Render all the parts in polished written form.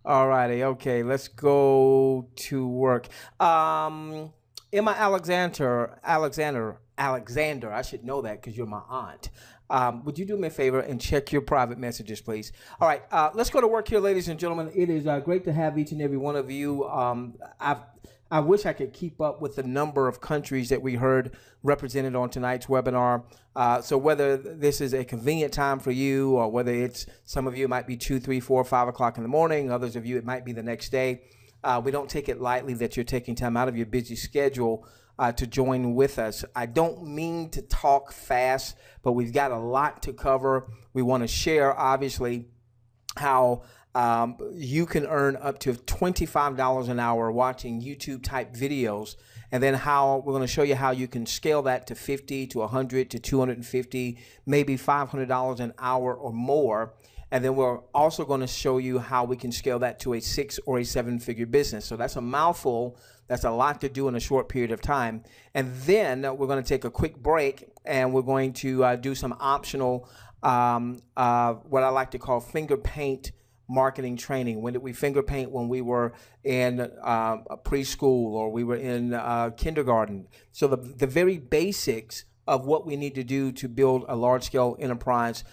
All righty. Okay, let's go to work. Emma Alexander, I should know that because you're my aunt. Would you do me a favor and check your private messages, please? All right, let's go to work here, ladies and gentlemen. It is great to have each and every one of you. I wish I could keep up with the number of countries that we heard represented on tonight's webinar. So whether this is a convenient time for you, or whether it's some of you, it might be 2, 3, 4, 5 o'clock in the morning. Others of you, it might be the next day. We don't take it lightly that you're taking time out of your busy schedule to join with us. I don't mean to talk fast, but we've got a lot to cover. We want to share, obviously, how you can earn up to $25 an hour watching YouTube type videos, and then how we're going to show you how you can scale that to 50 to 100 to 250, maybe $500 an hour or more. And then we're also going to show you how we can scale that to a 6 or a 7-figure business. So that's a mouthful. That's a lot to do in a short period of time. And then we're going to take a quick break, and we're going to do some optional, what I like to call finger paint marketing training. When did we finger paint? When we were in preschool, or we were in kindergarten. So the very basics of what we need to do to build a large-scale enterprise,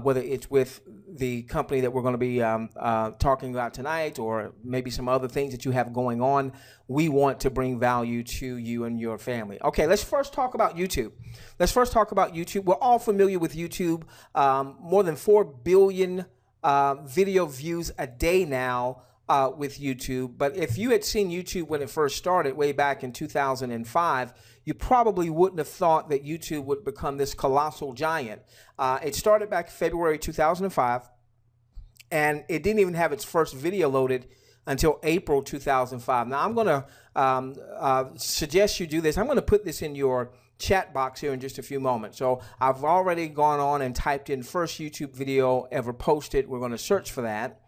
whether it's with the company that we're going to be talking about tonight, or maybe some other things that you have going on. We want to bring value to you and your family. Okay, let's first talk about YouTube. We're all familiar with YouTube. More than 4 billion video views a day now with YouTube. But if you had seen YouTube when it first started way back in 2005, you probably wouldn't have thought that YouTube would become this colossal giant. It started back February 2005, and it didn't even have its first video loaded until April 2005. Now, I'm going to suggest you do this. I'm going to put this in your chat box here in just a few moments. So I've already gone on and typed in first YouTube video ever posted. We're going to search for that.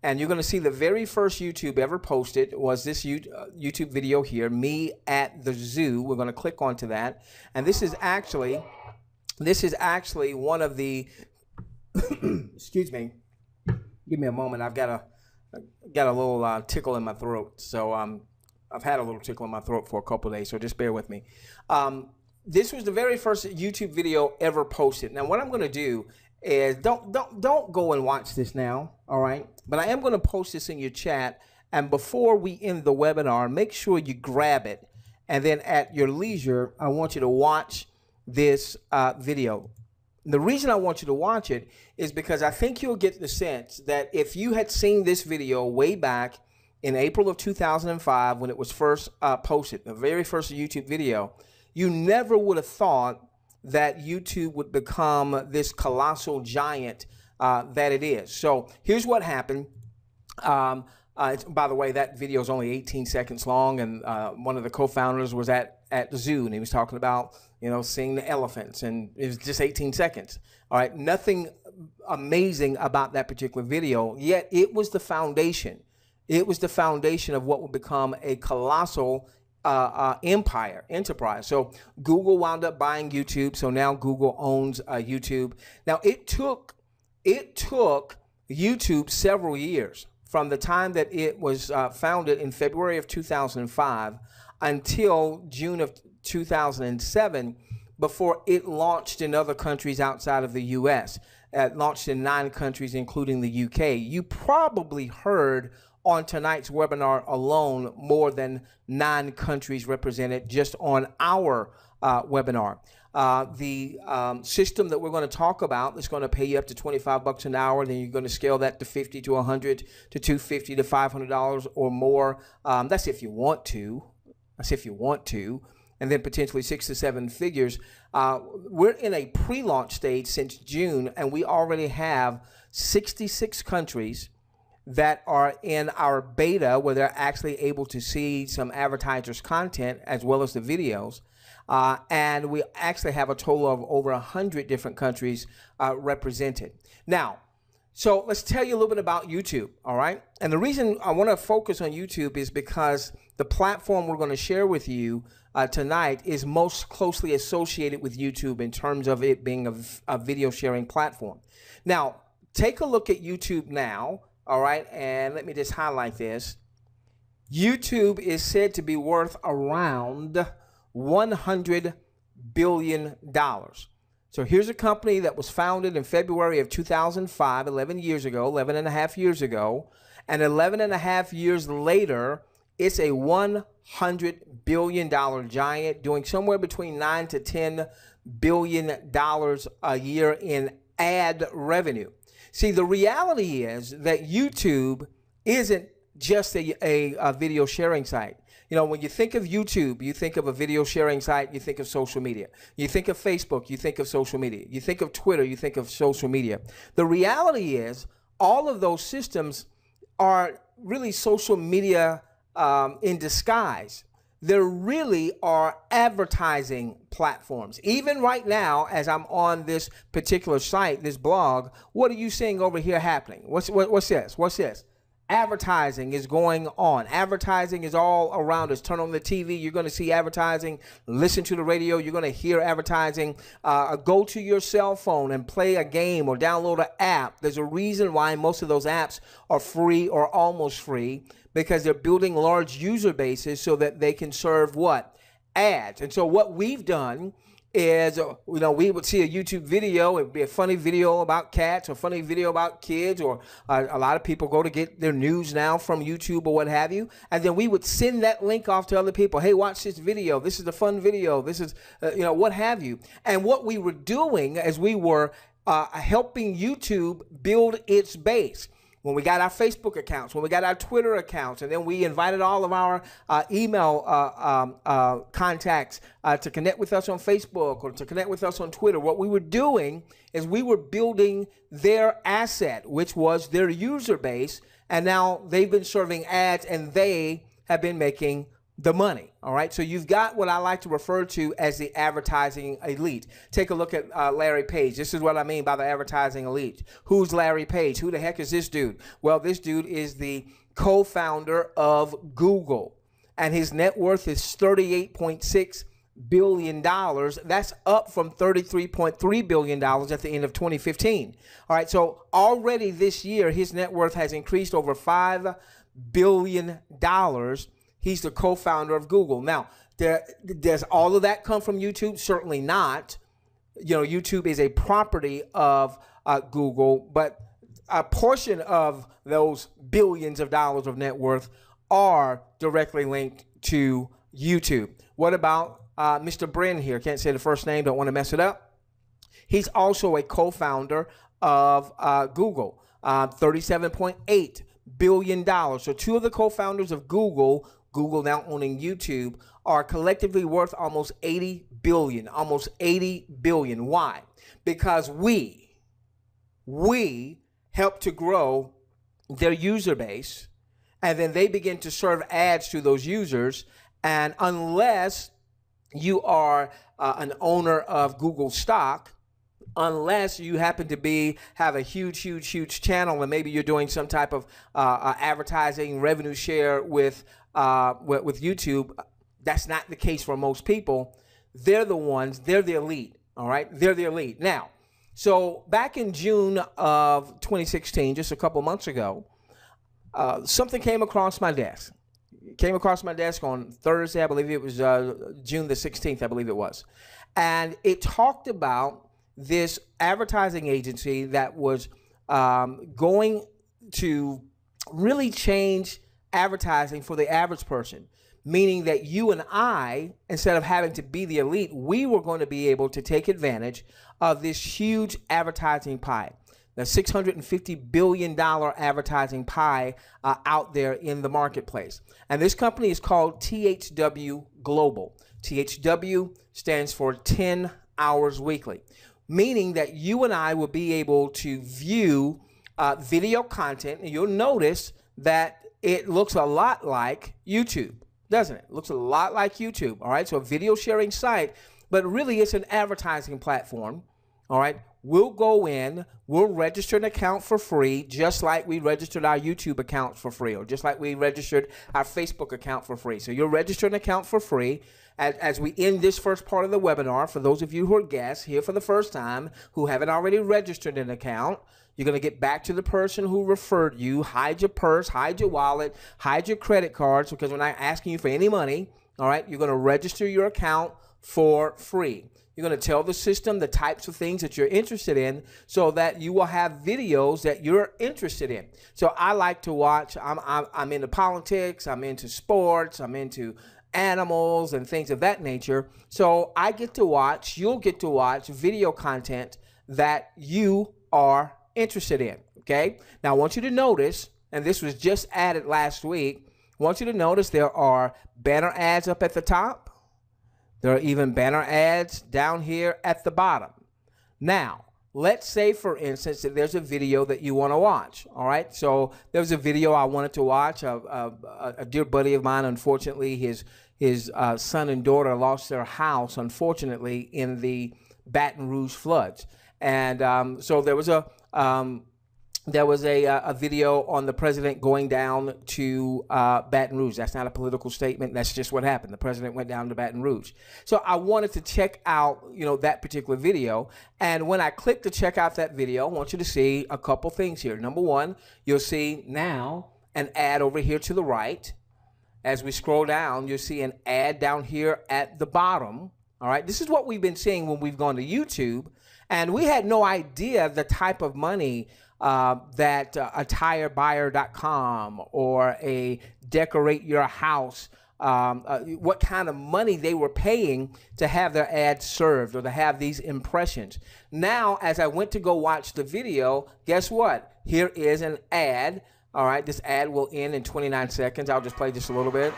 And you're going to see the very first YouTube ever posted was this YouTube video here, me at the zoo. We're going to click onto that. And this is actually one of the, excuse me, give me a moment. I've got a little tickle in my throat. So I've had a little tickle in my throat for a couple of days, so just bear with me. This was the very first YouTube video ever posted. Now, what I'm going to do is don't go and watch this now, all right? But I am going to post this in your chat, and before we end the webinar, make sure you grab it, and then at your leisure, I want you to watch this video. The reason I want you to watch it is because I think you'll get the sense that if you had seen this video way back in April of 2005 when it was first posted, the very first YouTube video, you never would have thought that YouTube would become this colossal giant that it is. So here's what happened. By the way, that video is only 18 seconds long, and one of the co-founders was at the zoo, and he was talking about, seeing the elephants, and it was just 18 seconds. All right, nothing amazing about that particular video, yet it was the foundation. It was the foundation of what would become a colossal enterprise. So Google wound up buying YouTube. So now Google owns YouTube. Now it took YouTube several years from the time that it was founded in February of 2005 until June of 2007 before it launched in other countries outside of the US. It launched in 9 countries, including the UK. You probably heard on tonight's webinar alone more than 9 countries represented just on our webinar. The system that we're going to talk about is going to pay you up to $25 an hour. Then you're going to scale that to 50 to 100 to 250 to $500 or more. That's if you want to. That's if you want to. And then potentially 6 to 7 figures. We're in a pre-launch stage since June, and we already have 66 countries that are in our beta where they're actually able to see some advertisers' content as well as the videos. And we actually have a total of over 100 different countries represented. Now, so let's tell you a little bit about YouTube, all right? And the reason I want to focus on YouTube is because the platform we're going to share with you tonight is most closely associated with YouTube in terms of it being a video sharing platform. Now, take a look at YouTube now. all right, and let me just highlight this. YouTube is said to be worth around $100 billion. So here's a company that was founded in February of 2005, 11 years ago, 11 and a half years ago, and 11 and a half years later, it's a $100 billion giant doing somewhere between $9 to $10 billion a year in ad revenue. See, the reality is that YouTube isn't just a video sharing site. You know, when you think of YouTube, you think of a video sharing site, you think of social media. You think of Facebook, you think of social media. You think of Twitter, you think of social media. The reality is all of those systems are really social media in disguise. There really are advertising platforms. Even right now, as I'm on this particular site, this blog, what are you seeing over here happening? What's this? What's this? Advertising is going on. Advertising is all around us. Turn on the TV, you're going to see advertising. Listen to the radio, you're going to hear advertising. Go to your cell phone and play a game or download an app. There's a reason why most of those apps are free or almost free, because they're building large user bases so that they can serve what? Ads. And so what we've done is, you know, we would see a YouTube video. It'd be a funny video about cats or funny video about kids, or a lot of people go to get their news now from YouTube or what have you. And then we would send that link off to other people. Hey, watch this video. This is a fun video. This is, you know, what have you. And what we were doing as we were helping YouTube build its base. When we got our Facebook accounts, when we got our Twitter accounts, and then we invited all of our email contacts to connect with us on Facebook or to connect with us on Twitter, what we were doing is we were building their asset, which was their user base, and now they've been serving ads and they have been making the money. All right, so you've got what I like to refer to as the advertising elite. Take a look at Larry Page. This is what I mean by the advertising elite. Who's Larry Page? Who the heck is this dude? Well, this dude is the co-founder of Google, and his net worth is $38.6 billion. That's up from $33.3 billion at the end of 2015. All right, so already this year, his net worth has increased over $5 billion. He's the co-founder of Google. Now, does all of that come from YouTube? Certainly not. You know, YouTube is a property of Google, but a portion of those billions of dollars of net worth are directly linked to YouTube. What about Mr. Brin here? Can't say the first name, don't want to mess it up. He's also a co-founder of Google, $37.8 billion. So two of the co-founders of Google now owning YouTube, are collectively worth almost $80 billion, almost $80 billion. Why? Because we help to grow their user base, and then they begin to serve ads to those users. And unless you are an owner of Google stock, unless you happen to have a huge channel, and maybe you're doing some type of advertising revenue share with YouTube, that's not the case for most people. They're the elite, all right? They're the elite. Now, so back in June of 2016, just a couple months ago, something came across my desk. It came across my desk on Thursday, I believe it was June the 16th, I believe it was. And it talked about this advertising agency that was going to really change advertising for the average person, meaning that you and I, instead of having to be the elite, we were going to be able to take advantage of this huge advertising pie, the $650 billion advertising pie out there in the marketplace. And this company is called THWGlobal. THW stands for 10 hours weekly, meaning that you and I will be able to view video content, and you'll notice that it looks a lot like YouTube, doesn't it? It looks a lot like YouTube, all right? So a video sharing site, but really it's an advertising platform, all right, we'll go in, we'll register an account for free, just like we registered our YouTube account for free, or just like we registered our Facebook account for free. So you'll register an account for free. As we end this first part of the webinar, for those of you who are guests here for the first time, who haven't already registered an account, you're going to get back to the person who referred you, hide your purse, hide your wallet, hide your credit cards, because we're not asking you for any money, all right? You're going to register your account for free. You're going to tell the system the types of things that you're interested in so that you will have videos that you're interested in. So I like to watch, I'm into politics, I'm into sports, I'm into animals and things of that nature. So I get to watch, you'll get to watch video content that you are interested in, okay? Now I want you to notice, and this was just added last week, I want you to notice there are banner ads up at the top. There are even banner ads down here at the bottom. Now, let's say, for instance, that there's a video that you want to watch, all right? So there was a video I wanted to watch. A dear buddy of mine, unfortunately, his son and daughter lost their house, unfortunately, in the Baton Rouge floods. And so there was a video on the president going down to Baton Rouge. That's not a political statement. That's just what happened. The president went down to Baton Rouge. So I wanted to check out, that particular video. And when I click to check out that video, I want you to see a couple things here. Number one, you'll see now an ad over here to the right. As we scroll down, you'll see an ad down here at the bottom. All right. This is what we've been seeing when we've gone to YouTube. And we had no idea the type of money that a tirebuyer.com or a decorate your house, what kind of money they were paying to have their ads served or to have these impressions. Now, as I went to go watch the video, guess what? Here is an ad. All right, this ad will end in 29 seconds. I'll just play just a little bit.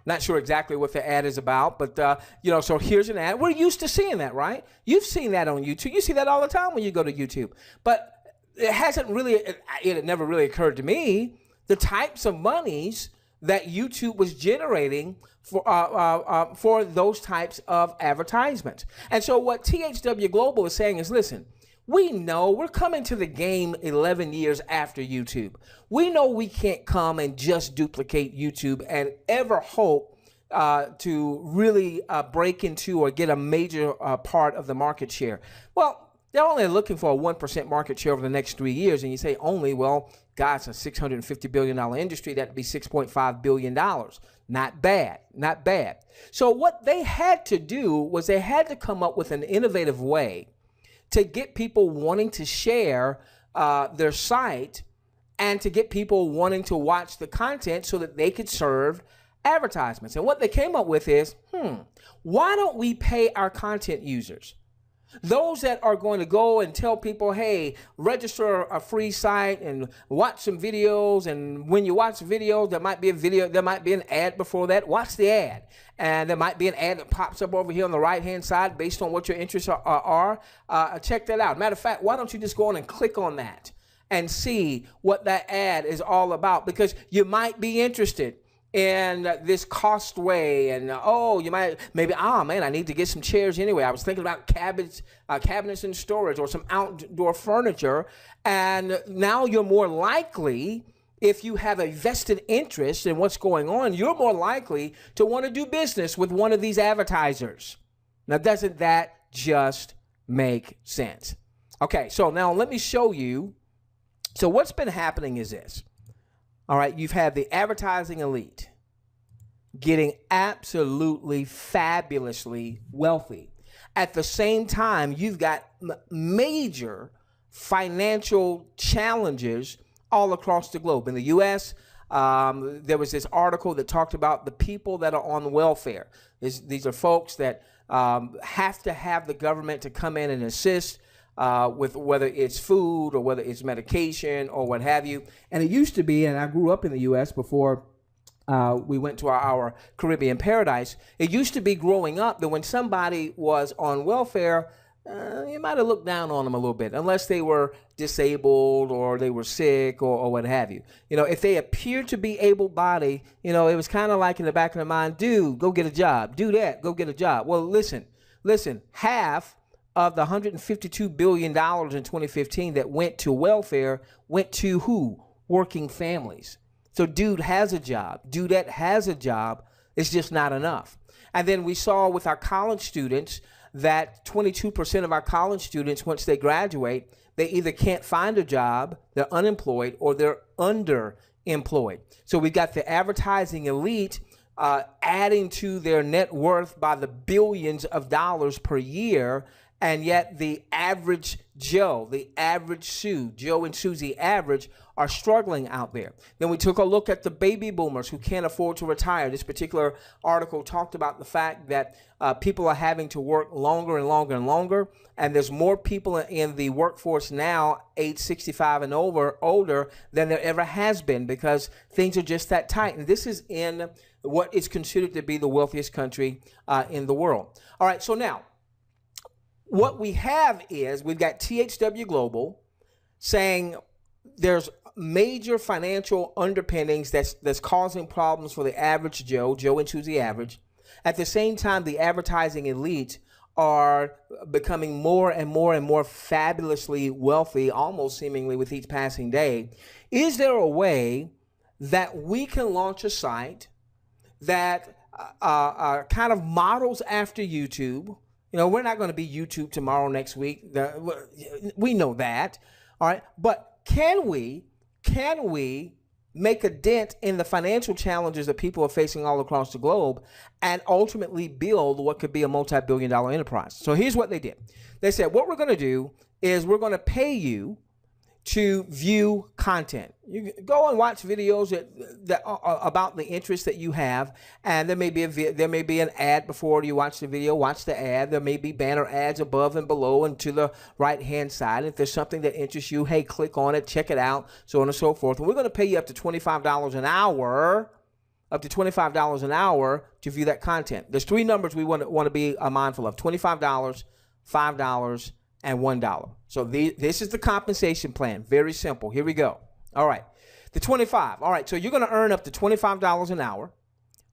Not sure exactly what the ad is about, but, so here's an ad. We're used to seeing that, right? You've seen that on YouTube. You see that all the time when you go to YouTube. But it never really occurred to me the types of monies that YouTube was generating for those types of advertisements. And so what THWGlobal is saying is, listen, we know we're coming to the game 11 years after YouTube. We know we can't come and just duplicate YouTube and ever hope to really break into or get a major part of the market share. Well, they're only looking for a 1% market share over the next 3 years. And you say only, well, God, it's a $650 billion industry. That'd be $6.5 billion. Not bad, not bad. So what they had to do was they had to come up with an innovative way to get people wanting to share their site and to get people wanting to watch the content so that they could serve advertisements. And what they came up with is, why don't we pay our content users? Those that are going to go and tell people, hey, register a free site and watch some videos. And when you watch videos, there might be a video, there might be an ad before that. Watch the ad. And there might be an ad that pops up over here on the right-hand side based on what your interests are. Check that out. Matter of fact, why don't you just go on and click on that and see what that ad is all about? Because you might be interested in this cost way, and you might maybe, man, I need to get some chairs anyway. I was thinking about cabinets and storage or some outdoor furniture. And now you're more likely, if you have a vested interest in what's going on, you're more likely to want to do business with one of these advertisers. Now, doesn't that just make sense? Okay, so now let me show you. So what's been happening is this. All right, you've had the advertising elite getting absolutely fabulously wealthy. At the same time, you've got major financial challenges all across the globe. In the U.S., there was this article that talked about the people that are on welfare. These are folks that have to have the government to come in and assist with whether it's food or whether it's medication or what have you. And it used to be, and I grew up in the U.S. before we went to our Caribbean paradise, it used to be growing up that when somebody was on welfare, you might have looked down on them a little bit, unless they were disabled or they were sick or what have you. You know, if they appeared to be able-bodied, you know, it was kind of like in the back of their mind, dude, go get a job. Do that, go get a job. Well, listen, half of the $152 billion in 2015 that went to welfare went to who? Working families. So dude has a job. Dudette has a job. It's just not enough. And then we saw with our college students that 22% of our college students, once they graduate, they either can't find a job, they're unemployed, or they're underemployed. So we got the advertising elite adding to their net worth by the billions of dollars per year, and yet the average Joe, the average Sue, Joe and Susie average, are struggling out there. Then we took a look at the baby boomers who can't afford to retire. This particular article talked about the fact that people are having to work longer and longer and longer, and there's more people in the workforce now, age 65 and older, than there ever has been, because things are just that tight. And this is in what is considered to be the wealthiest country in the world. All right, so now, what we have is we've got THWGlobal saying there's major financial underpinnings that's causing problems for the average Joe and Susie average. At the same time, the advertising elite are becoming more and more and more fabulously wealthy, almost seemingly with each passing day. Is there a way that we can launch a site that kind of models after YouTube? You know, we're not going to be YouTube tomorrow, next week. We know that. All right. But can we make a dent in the financial challenges that people are facing all across the globe and ultimately build what could be a multi-billion-dollar enterprise? So here's what they did. They said, what we're going to do is we're going to pay you to view content. You go and watch videos that about the interest that you have, and there may be an ad before you watch the video. Watch the ad. There may be banner ads above and below and to the right hand side. If there's something that interests you, hey, click on it, check it out, so on and so forth. And we're going to pay you up to $25 an hour. Up to $25 an hour to view that content. There's three numbers we want to be mindful of: $25, $5, and $1. So this is the compensation plan. Very simple. Here we go. All right. The 25. All right. So you're going to earn up to $25 an hour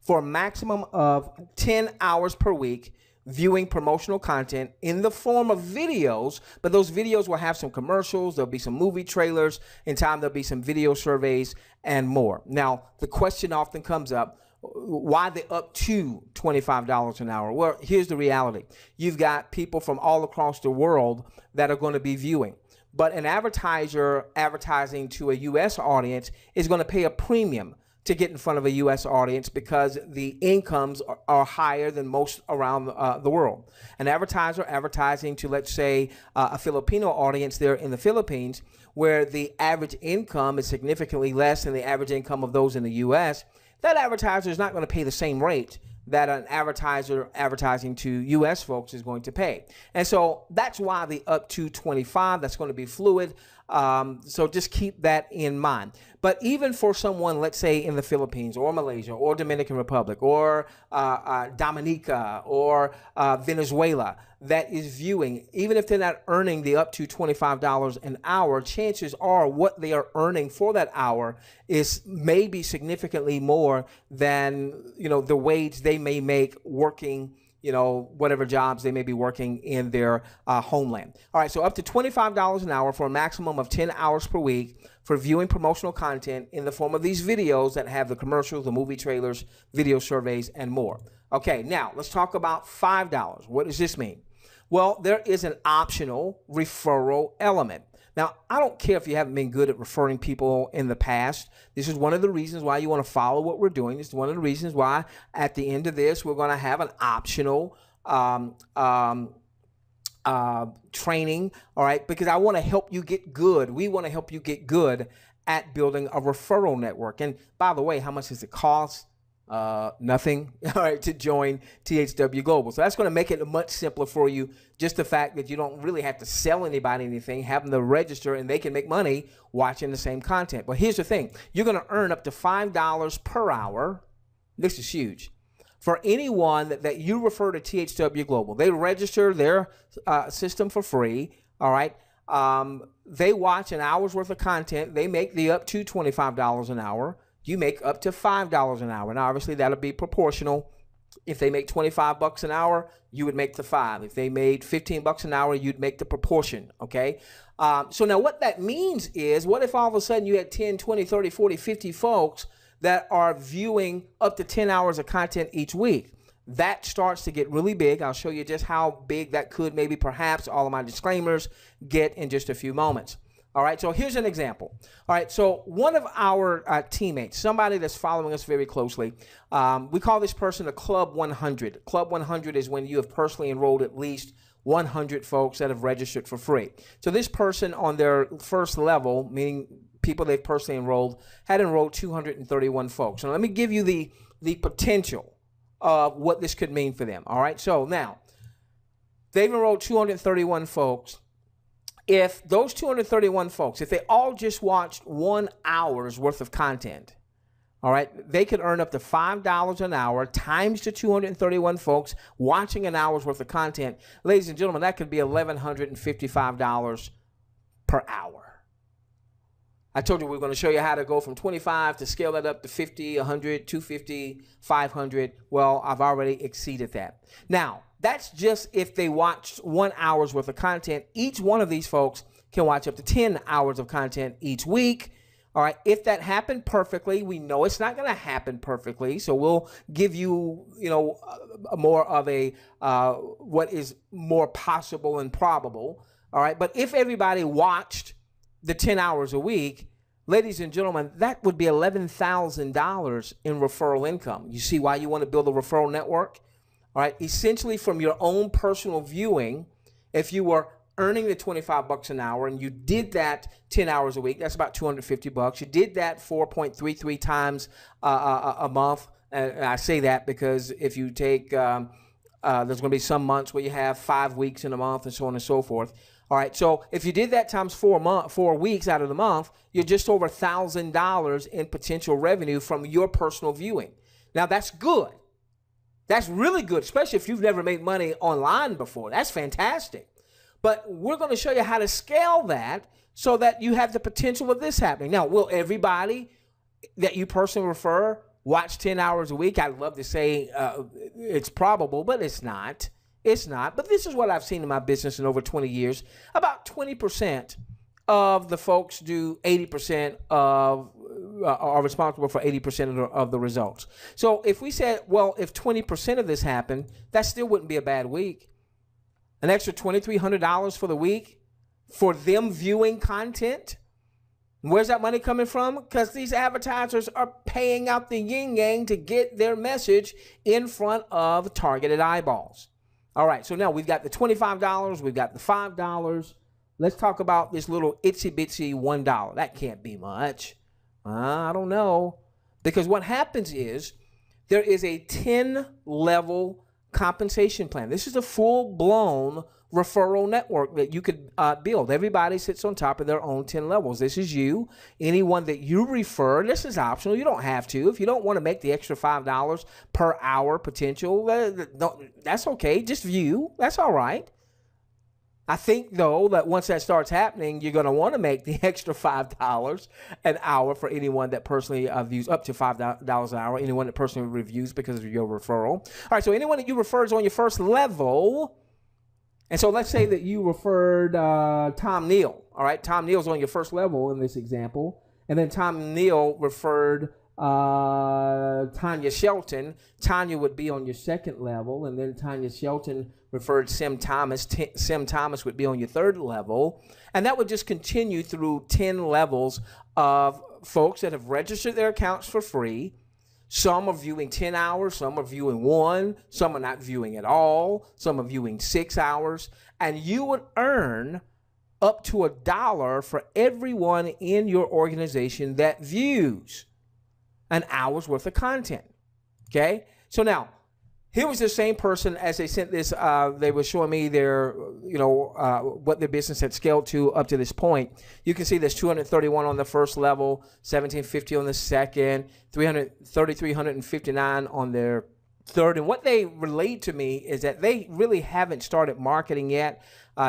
for a maximum of 10 hours per week viewing promotional content in the form of videos, but those videos will have some commercials, there'll be some movie trailers, in time there'll be some video surveys and more. Now, the question often comes up, why the up to $25 an hour? Well, here's the reality. You've got people from all across the world that are going to be viewing. But an advertiser advertising to a U.S. audience is going to pay a premium to get in front of a U.S. audience because the incomes are higher than most around the world. An advertiser advertising to, let's say, a Filipino audience there in the Philippines, where the average income is significantly less than the average income of those in the U.S., that advertiser is not going to pay the same rate that an advertiser advertising to U.S. folks is going to pay. And so that's why the up to 25, that's going to be fluid. So just keep that in mind. But even for someone, let's say in the Philippines or Malaysia or Dominican Republic or Dominica or Venezuela that is viewing, even if they're not earning the up to $25 an hour, chances are what they are earning for that hour is maybe significantly more than, you know, the wage they may make working, you know, whatever jobs they may be working in their homeland. All right, so up to $25 an hour for a maximum of 10 hours per week for viewing promotional content in the form of these videos that have the commercials, the movie trailers, video surveys, and more. Okay, now let's talk about $5. What does this mean? Well, there is an optional referral element. Now, I don't care if you haven't been good at referring people in the past. This is one of the reasons why you want to follow what we're doing. This is one of the reasons why at the end of this, we're going to have an optional training, all right, because I want to help you get good. We want to help you get good at building a referral network. And by the way, how much does it cost? Nothing, all right, to join THWGlobal. So that's going to make it much simpler for you. Just the fact that you don't really have to sell anybody anything, have them to register, and they can make money watching the same content. But here's the thing. You're going to earn up to $5 per hour. This is huge. for anyone that you refer to THW Global. They register their system for free, all right? They watch an hour's worth of content. They make the up to $25 an hour. You make up to $5 an hour. Now, obviously, that'll be proportional. If they make 25 bucks an hour, you would make the 5. If they made 15 bucks an hour, you'd make the proportion, okay? So now what that means is, what if all of a sudden you had 10, 20, 30, 40, 50 folks that are viewing up to 10 hours of content each week? That starts to get really big. I'll show you just how big that could maybe perhaps all of my disclaimers get in just a few moments. All right, so here's an example. All right, so one of our teammates, somebody that's following us very closely, we call this person a Club 100. Club 100 is when you have personally enrolled at least 100 folks that have registered for free. So this person on their first level, meaning people they've personally enrolled, had enrolled 231 folks. So let me give you the potential of what this could mean for them. All right, so now they've enrolled 231 folks. If those 231 folks, if they all just watched 1 hour's worth of content, all right, they could earn up to $5 an hour times the 231 folks watching an hour's worth of content. Ladies and gentlemen, that could be $1,155 per hour. I told you we were going to show you how to go from 25 to scale that up to 50, 100, 250, 500. Well, I've already exceeded that. Now, that's just if they watched 1 hour's worth of content. Each one of these folks can watch up to 10 hours of content each week. All right, if that happened perfectly, we know it's not going to happen perfectly, so we'll give you, more of a what is more possible and probable. All right, but if everybody watched the 10 hours a week, ladies and gentlemen, that would be $11,000 in referral income. You see why you want to build a referral network? All right, essentially from your own personal viewing, if you were earning the 25 bucks an hour and you did that 10 hours a week, that's about 250 bucks. You did that 4.33 times a month. And I say that because if you take, there's going to be some months where you have 5 weeks in a month and so on and so forth. All right, so if you did that times 4 weeks out of the month, you're just over $1,000 in potential revenue from your personal viewing. Now, that's good. That's really good, especially if you've never made money online before. That's fantastic. But we're going to show you how to scale that so that you have the potential of this happening. Now, will everybody that you personally refer watch 10 hours a week? I'd love to say it's probable, but it's not. It's not. But this is what I've seen in my business in over 20 years. About 20% of the folks do 80% of are responsible for 80% of the results. So if we said, well, if 20% of this happened, that still wouldn't be a bad week. An extra $2,300 for the week for them viewing content. Where's that money coming from? Because these advertisers are paying out the yin-yang to get their message in front of targeted eyeballs. All right, so now we've got the $25, we've got the $5. Let's talk about this little itsy-bitsy $1. That can't be much. I don't know. Because what happens is there is a 10-level compensation plan. This is a full-blown referral network that you could build. Everybody sits on top of their own 10 levels. This is you. Anyone that you refer, this is optional. You don't have to. If you don't want to make the extra $5 per hour potential, that's okay. Just view. That's all right. I think, though, that once that starts happening, you're going to want to make the extra $5 an hour for anyone that personally views, up to $5 an hour, anyone that personally reviews because of your referral. All right, so anyone that you refer is on your first level. And so let's say that you referred Tom Neal. All right, Tom Neal's on your first level in this example. And then Tom Neal referred Tanya Shelton. Tanya would be on your second level. And then Tanya Shelton referred Sim Thomas. Sim Thomas would be on your third level. And that would just continue through 10 levels of folks that have registered their accounts for free. Some are viewing 10 hours, some are viewing 1, some are not viewing at all, some are viewing 6 hours, and you would earn up to $1 for everyone in your organization that views an hour's worth of content. Okay? So now, here was the same person as they sent this, they were showing me their, what their business had scaled to up to this point. You can see there's 231 on the first level, 1,750 on the second, 3,359 on their third. And what they relayed to me is that they really haven't started marketing yet.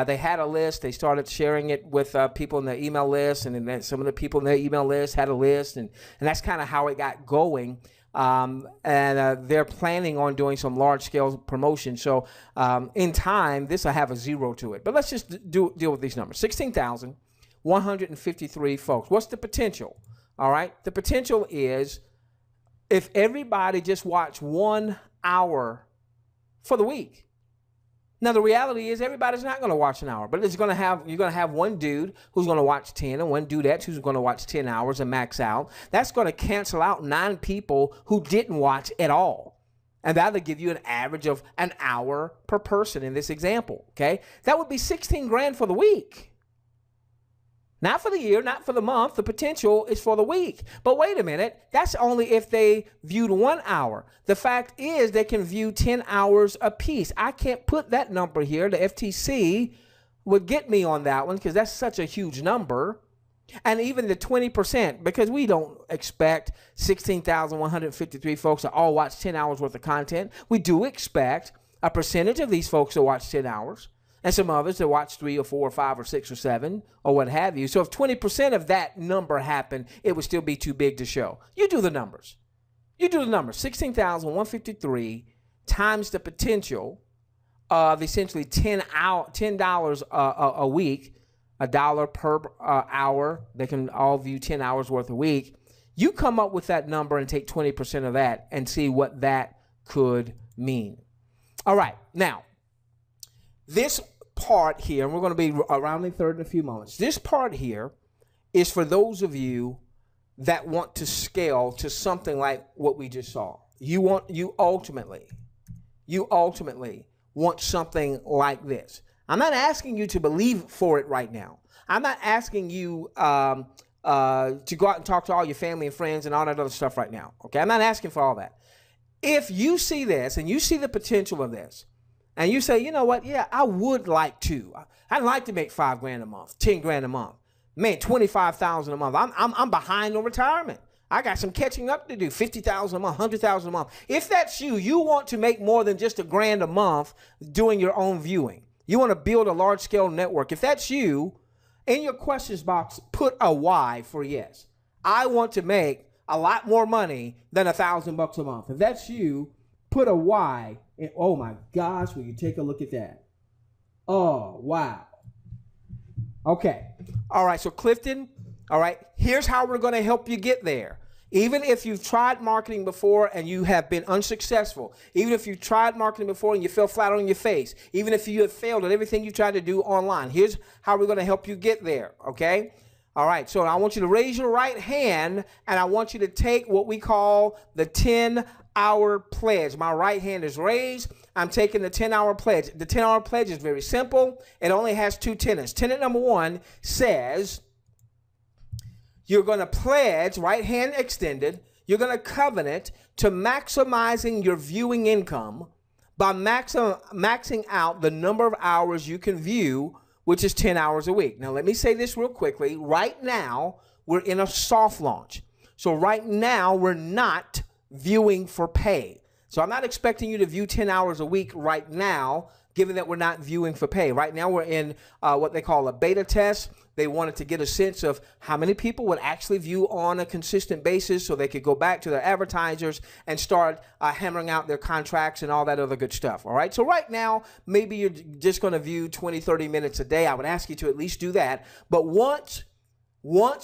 They had a list. They started sharing it with people in their email list, and then some of the people in their email list had a list, and that's kind of how it got going. They're planning on doing some large-scale promotion. So in time, this will have a 0 to it. But let's just deal with these numbers. 16,153 folks. What's the potential? All right. The potential is if everybody just watched 1 hour for the week. Now, the reality is everybody's not going to watch an hour, but you're going to have one dude who's going to watch 10 and one dudette who's going to watch 10 hours and max out. That's going to cancel out 9 people who didn't watch at all. And that'll give you an average of an hour per person in this example, okay? That would be 16 grand for the week. Not for the year, not for the month. The potential is for the week. But wait a minute. That's only if they viewed 1 hour. The fact is they can view 10 hours apiece. I can't put that number here. The FTC would get me on that one because that's such a huge number. And even the 20%, because we don't expect 16,153 folks to all watch 10 hours worth of content. We do expect a percentage of these folks to watch 10 hours. And some others that watch 3 or 4 or 5 or 6 or 7 or what have you. So if 20% of that number happened, it would still be too big to show. You do the numbers. You do the numbers. 16,153 times the potential of essentially $10 a week, $1 per hour. They can all view 10 hours worth a week. You come up with that number and take 20% of that and see what that could mean. All right. Now, this part here, and we're going to be rounding third in a few moments. This part here is for those of you that want to scale to something like what we just saw. You ultimately want something like this. I'm not asking you to believe for it right now. I'm not asking you to go out and talk to all your family and friends and all that other stuff right now. Okay, I'm not asking for all that. If you see this and you see the potential of this, and you say, you know what? Yeah, I would like to. I'd like to make 5 grand a month, 10 grand a month, man, 25,000 a month. I'm behind on retirement. I got some catching up to do. 50,000 a month, 100,000 a month. If that's you, you want to make more than just $1 grand a month doing your own viewing. You want to build a large scale network. If that's you, in your questions box, put a Y for yes. I want to make a lot more money than $1,000 a month. If that's you, put a Y. And oh my gosh, will you take a look at that? Oh, wow. Okay. All right. So Clifton, all right, here's how we're going to help you get there. Even if you've tried marketing before and you have been unsuccessful, even if you've tried marketing before and you fell flat on your face, even if you have failed at everything you tried to do online, here's how we're going to help you get there. Okay. All right. So I want you to raise your right hand and I want you to take what we call the 10-hour pledge. My right hand is raised. I'm taking the 10-hour pledge. The 10-hour pledge is very simple. It only has 2 tenets. Tenet number 1 says you're going to pledge, right hand extended, you're going to covenant to maximizing your viewing income by maxing out the number of hours you can view, which is 10 hours a week. Now, let me say this real quickly. Right now, we're in a soft launch. So right now, we're not viewing for pay. So I'm not expecting you to view 10 hours a week right now, given that we're not viewing for pay. Right now, we're in what they call a beta test. They wanted to get a sense of how many people would actually view on a consistent basis so they could go back to their advertisers and start hammering out their contracts and all that other good stuff. All right. So right now, maybe you're just going to view 20, 30 minutes a day. I would ask you to at least do that. But once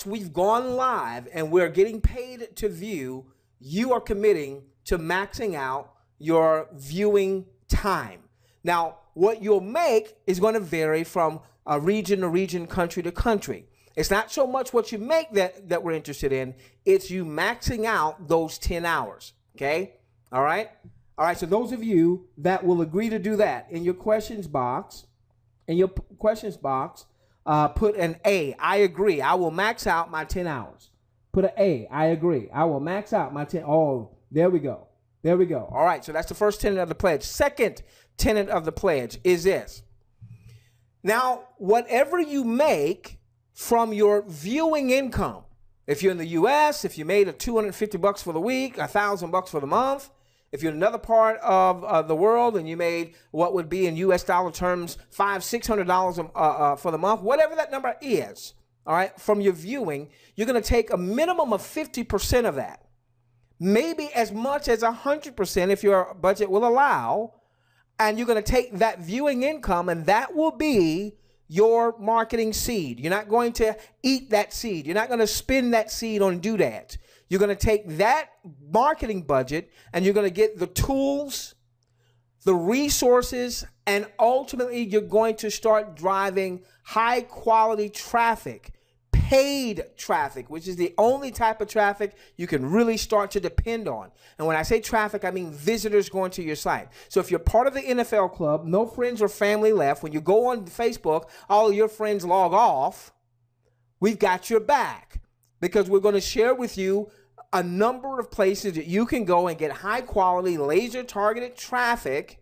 we've gone live and we're getting paid to view, you are committing to maxing out your viewing time. Now, what you'll make is going to vary from region to region, country to country. It's not so much what you make that we're interested in. It's you maxing out those 10 hours. Okay? All right? All right, so those of you that will agree to do that, in your questions box, put an A. I agree. I will max out my 10 hours. Put an A. I agree. I will max out my 10. Oh, there we go. There we go. All right, so that's the first tenet of the pledge. Second tenet of the pledge is this. Now, whatever you make from your viewing income, if you're in the U.S., if you made $250 for the week, $1,000 for the month, If you're in another part of the world and you made what would be in US dollar terms $500-600 for the month, whatever that number is, all right, from your viewing, you're going to take a minimum of 50% of that, maybe as much as 100% if your budget will allow, and you're going to take that viewing income, and that will be your marketing seed. You're not going to eat that seed. You're not going to spend that seed on doodads. You're going to take that marketing budget and you're going to get the tools, the resources, and ultimately you're going to start driving high quality traffic, paid traffic, which is the only type of traffic you can really start to depend on. And when I say traffic, I mean visitors going to your site. So if you're part of the NFL club, no friends or family left, when you go on Facebook, all of your friends log off, we've got your back, because we're going to share with you a number of places that you can go and get high quality, laser targeted traffic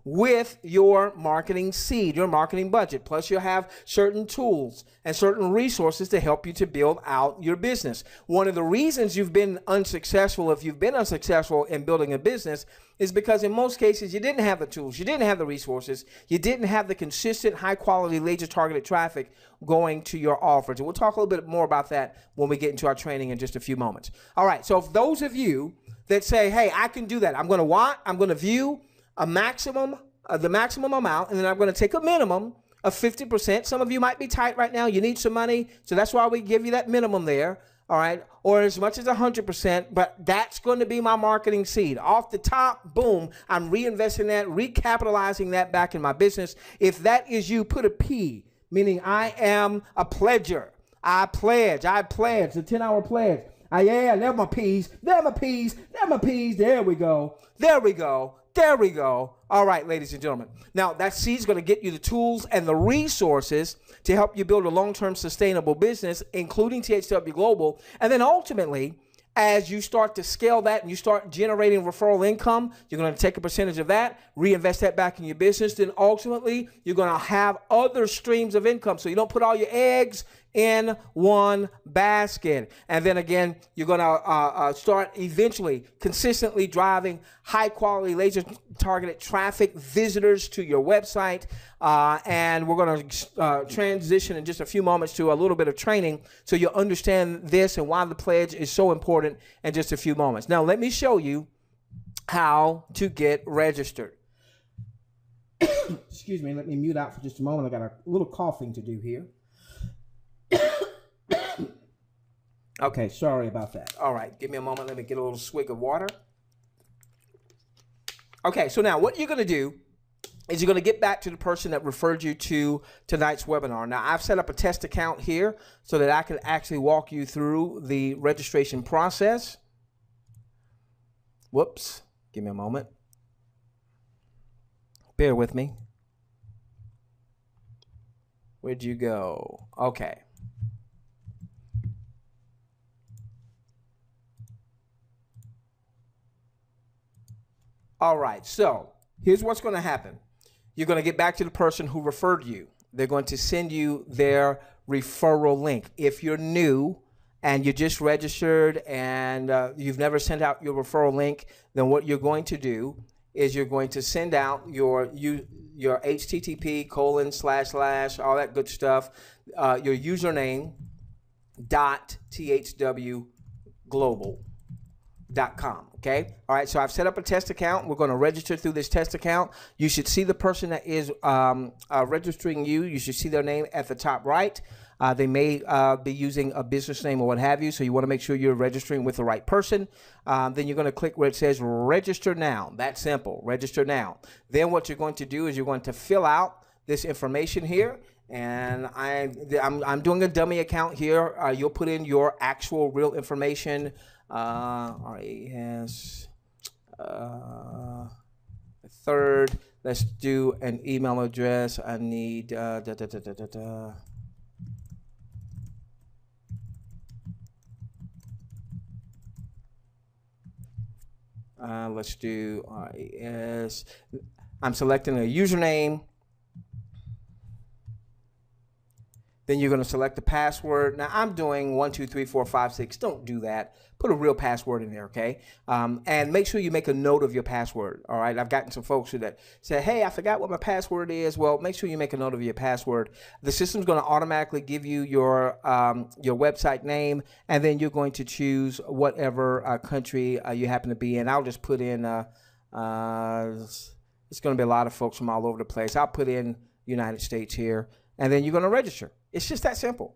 with your marketing seed, your marketing budget. Plus you'll have certain tools and certain resources to help you to build out your business. One of the reasons you've been unsuccessful, if you've been unsuccessful in building a business, is because in most cases you didn't have the tools, you didn't have the resources, you didn't have the consistent high quality laser targeted traffic going to your offers. And we'll talk a little bit more about that when we get into our training in just a few moments. All right, so if those of you that say, hey, I can do that, I'm going to what? I'm going to view a maximum, the maximum amount, and then I'm going to take a minimum of 50%. Some of you might be tight right now. You need some money, so that's why we give you that minimum there, all right, or as much as 100%, but that's going to be my marketing seed. Off the top, boom, I'm reinvesting that, recapitalizing that back in my business. If that is you, put a P, meaning I am a pledger. I pledge, the 10-hour pledge. Yeah, they're my P's, they're my P's, they're my P's. There we go, there we go. There we go. All right, ladies and gentlemen. Now, that seed is going to get you the tools and the resources to help you build a long-term sustainable business, including THW Global. And then ultimately, as you start to scale that and you start generating referral income, you're going to take a percentage of that, reinvest that back in your business. Then ultimately, you're going to have other streams of income. So you don't put all your eggs in one basket. And then again, you're going to start eventually consistently driving high quality laser targeted traffic, visitors to your website. And we're going to transition in just a few moments to a little bit of training so you'll understand this and why the pledge is so important in just a few moments. Now, let me show you how to get registered. Excuse me, let me mute out for just a moment. I got a little coughing to do here. Okay, sorry about that. All right, give me a moment. Let me get a little swig of water. Okay, so now what you're going to do is you're going to get back to the person that referred you to tonight's webinar. Now, I've set up a test account here so that I can actually walk you through the registration process. Whoops, give me a moment. Bear with me. Where'd you go? Okay. All right, so here's what's going to happen. You're going to get back to the person who referred you. They're going to send you their referral link. If you're new and you just registered and you've never sent out your referral link, then what you're going to do is you're going to send out your HTTP : all that good stuff, your username .THWGlobal.com. Okay. All right. So I've set up a test account. We're going to register through this test account. You should see the person that is registering you. You should see their name at the top right. They may be using a business name or what have you. So you want to make sure you're registering with the right person. Then you're going to click where it says register now. That's simple. Register now. Then what you're going to do is you're going to fill out this information here. And I'm doing a dummy account here. You'll put in your actual real information. RAS third. Let's do an email address. I need let's do RAS. I'm selecting a username. Then you're going to select the password. Now I'm doing 1, 2, 3, 4, 5, 6. Don't do that. Put a real password in there, okay? And make sure you make a note of your password, all right? I've gotten some folks who that say, hey, I forgot what my password is. Well, make sure you make a note of your password. The system's going to automatically give you your website name, and then you're going to choose whatever country you happen to be in. I'll just put in, it's going to be a lot of folks from all over the place. I'll put in United States here, and then you're going to register. It's just that simple.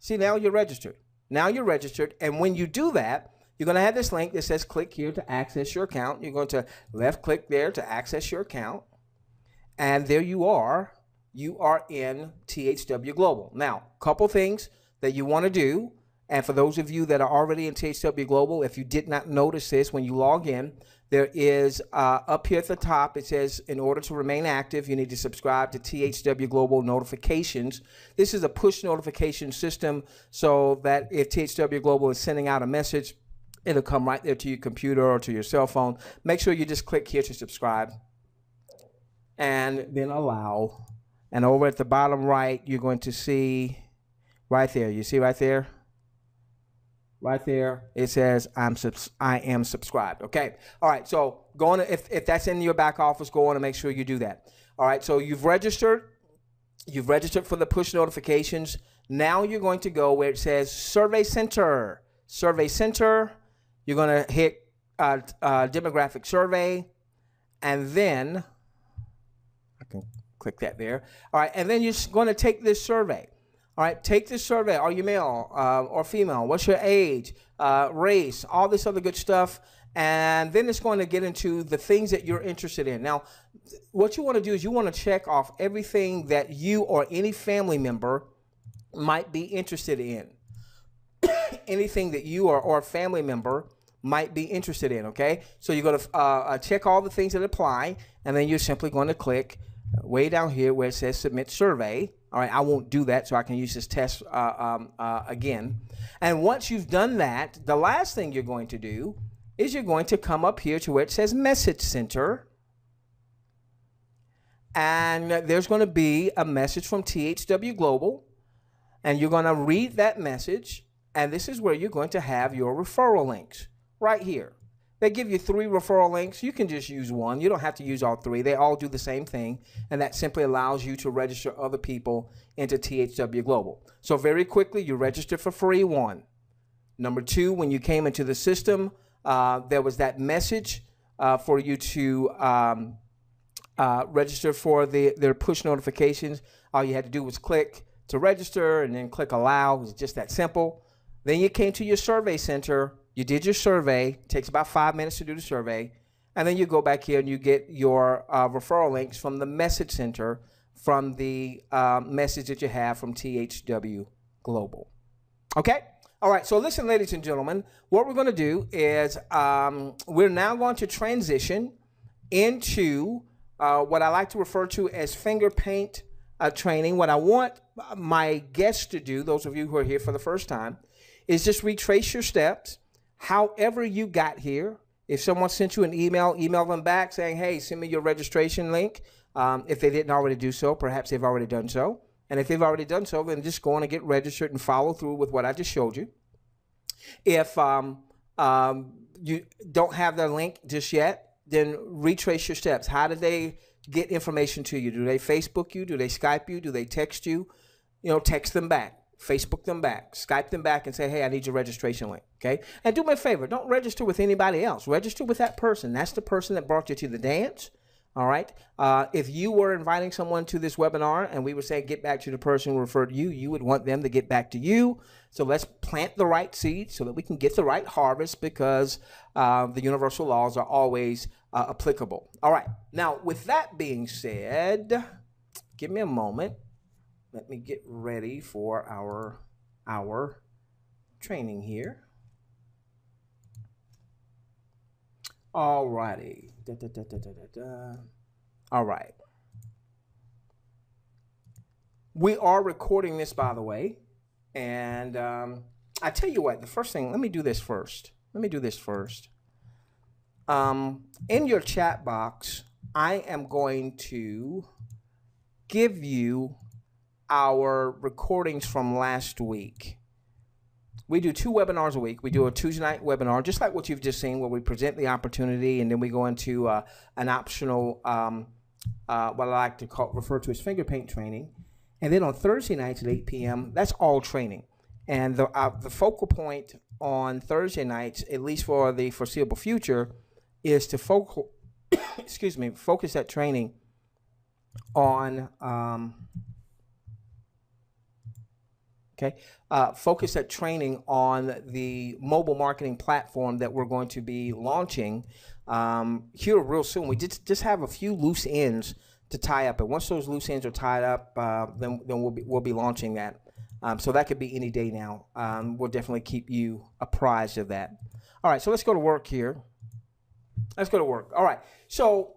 See, now you're registered. Now you're registered, and when you do that, you're going to have this link that says click here to access your account. You're going to left click there to access your account, and there you are. You are in THWGlobal. Now, a couple things that you want to do, and for those of you that are already in THWGlobal, if you did not notice this when you log in, there is up here at the top, it says, in order to remain active, you need to subscribe to THWGlobal notifications. This is a push notification system so that if THWGlobal is sending out a message, it'll come right there to your computer or to your cell phone. Make sure you just click here to subscribe and then allow. And over at the bottom right, you're going to see right there. You see right there? Right there, it says I am subscribed. Okay. All right. So go on. If that's in your back office, go on and make sure you do that. All right. So you've registered. You've registered for the push notifications. Now you're going to go where it says Survey Center. Survey Center. You're going to hit demographic survey, and then I can click that there. All right. And then you're going to take this survey. All right, take this survey. Are you male or female? What's your age, race, all this other good stuff. And then it's going to get into the things that you're interested in. Now, what you want to do is you want to check off everything that you or any family member might be interested in. Anything that you or a family member might be interested in, okay? So you're going to check all the things that apply, and then you're simply going to click way down here where it says Submit Survey. All right, I won't do that so I can use this test again. And once you've done that, the last thing you're going to do is you're going to come up here to where it says Message Center. And there's going to be a message from THWGlobal. And you're going to read that message. And this is where you're going to have your referral links right here. They give you 3 referral links. You can just use one. You don't have to use all 3. They all do the same thing, and that simply allows you to register other people into THWGlobal. So very quickly, you register for free, 1. Number 2, when you came into the system, there was that message for you to register for their push notifications. All you had to do was click to register and then click allow. It was just that simple. Then you came to your survey center. You did your survey. It takes about 5 minutes to do the survey. And then you go back here and you get your referral links from the message center from the message that you have from THWGlobal. Okay? All right. So listen, ladies and gentlemen, what we're going to do is we're now going to transition into what I like to refer to as finger paint training. What I want my guests to do, those of you who are here for the first time, is just retrace your steps. However you got here. If someone sent you an email, email them back saying, hey, send me your registration link. If they didn't already do so, perhaps they've already done so. And if they've already done so, then just go on and get registered and follow through with what I just showed you. If you don't have their link just yet, then retrace your steps. How did they get information to you? Do they Facebook you? Do they Skype you? Do they text you? You know, text them back. Facebook them back, Skype them back and say, hey, I need your registration link, okay? And do me a favor, don't register with anybody else. Register with that person. That's the person that brought you to the dance, all right? If you were inviting someone to this webinar and we were saying get back to the person who referred you, you would want them to get back to you. So let's plant the right seeds so that we can get the right harvest because the universal laws are always applicable. All right, now with that being said, give me a moment. Let me get ready for our training here. All righty. All right. We are recording this, by the way. And I tell you what, the first thing, let me do this first. In your chat box, I am going to give you our recordings from last week, we do 2 webinars a week. We do a Tuesday night webinar, just like what you've just seen, where we present the opportunity, and then we go into an optional, what I like to refer to as finger paint training. And then on Thursday nights at 8 p.m., that's all training. And the focal point on Thursday nights, at least for the foreseeable future, is to focus that training on focus that training on the mobile marketing platform that we're going to be launching here real soon. We just have a few loose ends to tie up, and once those loose ends are tied up, then we'll be launching that. So that could be any day now. We'll definitely keep you apprised of that. All right, so let's go to work here. Let's go to work. All right, so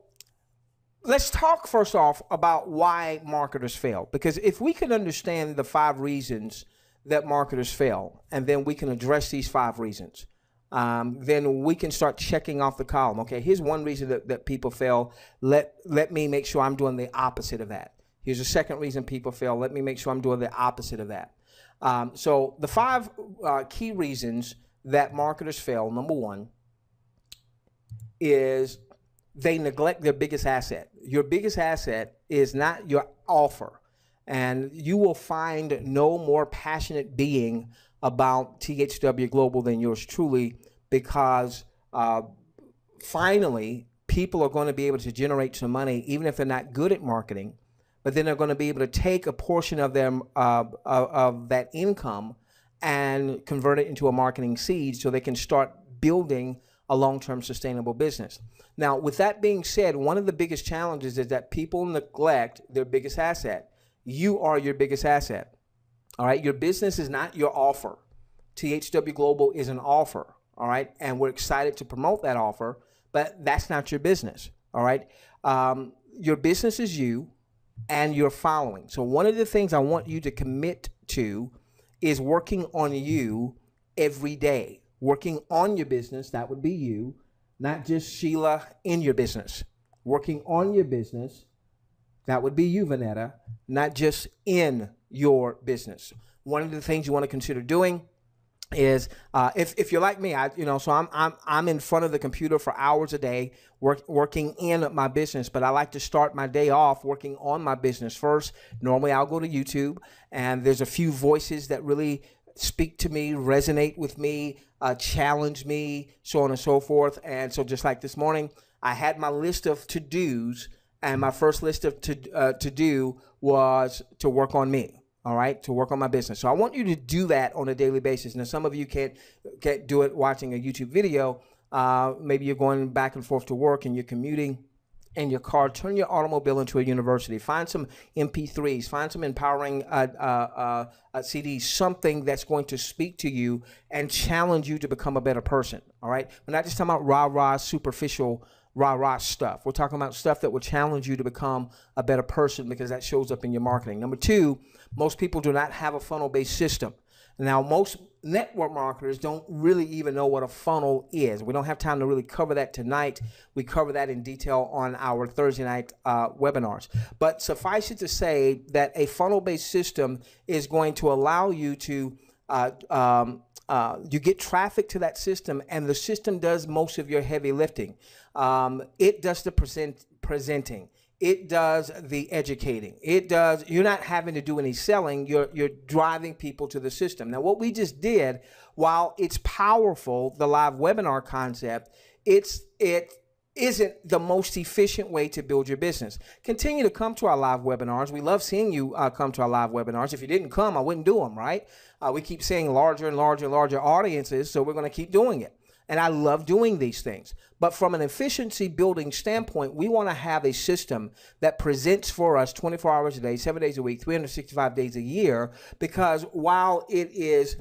let's talk first off about why marketers fail. Because if we can understand the 5 reasons that marketers fail, and then we can address these 5 reasons, then we can start checking off the column. Okay, here's one reason that people fail. Let me make sure I'm doing the opposite of that. Here's a second reason people fail. Let me make sure I'm doing the opposite of that. So the 5 key reasons that marketers fail, number 1, is they neglect their biggest asset. Your biggest asset is not your offer. And you will find no more passionate being about THWGlobal than yours truly, because finally people are going to be able to generate some money, even if they're not good at marketing, but then they're going to be able to take a portion of them of that income and convert it into a marketing seed so they can start building a long-term sustainable business. Now, with that being said, one of the biggest challenges is that people neglect their biggest asset. You are your biggest asset. All right, your business is not your offer. THWGlobal is an offer. All right, and we're excited to promote that offer, but that's not your business. All right, your business is you and your following. So one of the things I want you to commit to is working on you every day. Working on your business, that would be you, not just Sheila in your business. Working on your business, that would be you, Vanetta, not just in your business. One of the things you want to consider doing is if you're like me, so I'm in front of the computer for hours a day working in my business, but I like to start my day off working on my business first. Normally I'll go to YouTube, and there's a few voices that really speak to me, resonate with me, challenge me, so on and so forth. And so just like this morning, I had my list of to-dos, and my first list of to-do was to work on me. All right, to work on my business. So I want you to do that on a daily basis. Now, some of you can't do it watching a YouTube video. Maybe you're going back and forth to work and you're commuting in your car. Turn your automobile into a university. Find some MP3s. Find some empowering CDs, something that's going to speak to you and challenge you to become a better person. All right, we're not just talking about rah-rah, superficial rah-rah stuff. We're talking about stuff that will challenge you to become a better person, because that shows up in your marketing. Number 2, most people do not have a funnel-based system. Now, most network marketers don't really even know what a funnel is. We don't have time to really cover that tonight. We cover that in detail on our Thursday night webinars. But suffice it to say that a funnel-based system is going to allow you to you get traffic to that system, and the system does most of your heavy lifting. It does the presenting. It does the educating. It does, you're not having to do any selling. You're driving people to the system. Now, what we just did, while it's powerful, the live webinar concept, it isn't the most efficient way to build your business. Continue to come to our live webinars. We love seeing you come to our live webinars. If you didn't come, I wouldn't do them, right? We keep seeing larger and larger and larger audiences, so we're going to keep doing it. And I love doing these things. But from an efficiency building standpoint, we want to have a system that presents for us 24 hours a day, 7 days a week, 365 days a year, because while it is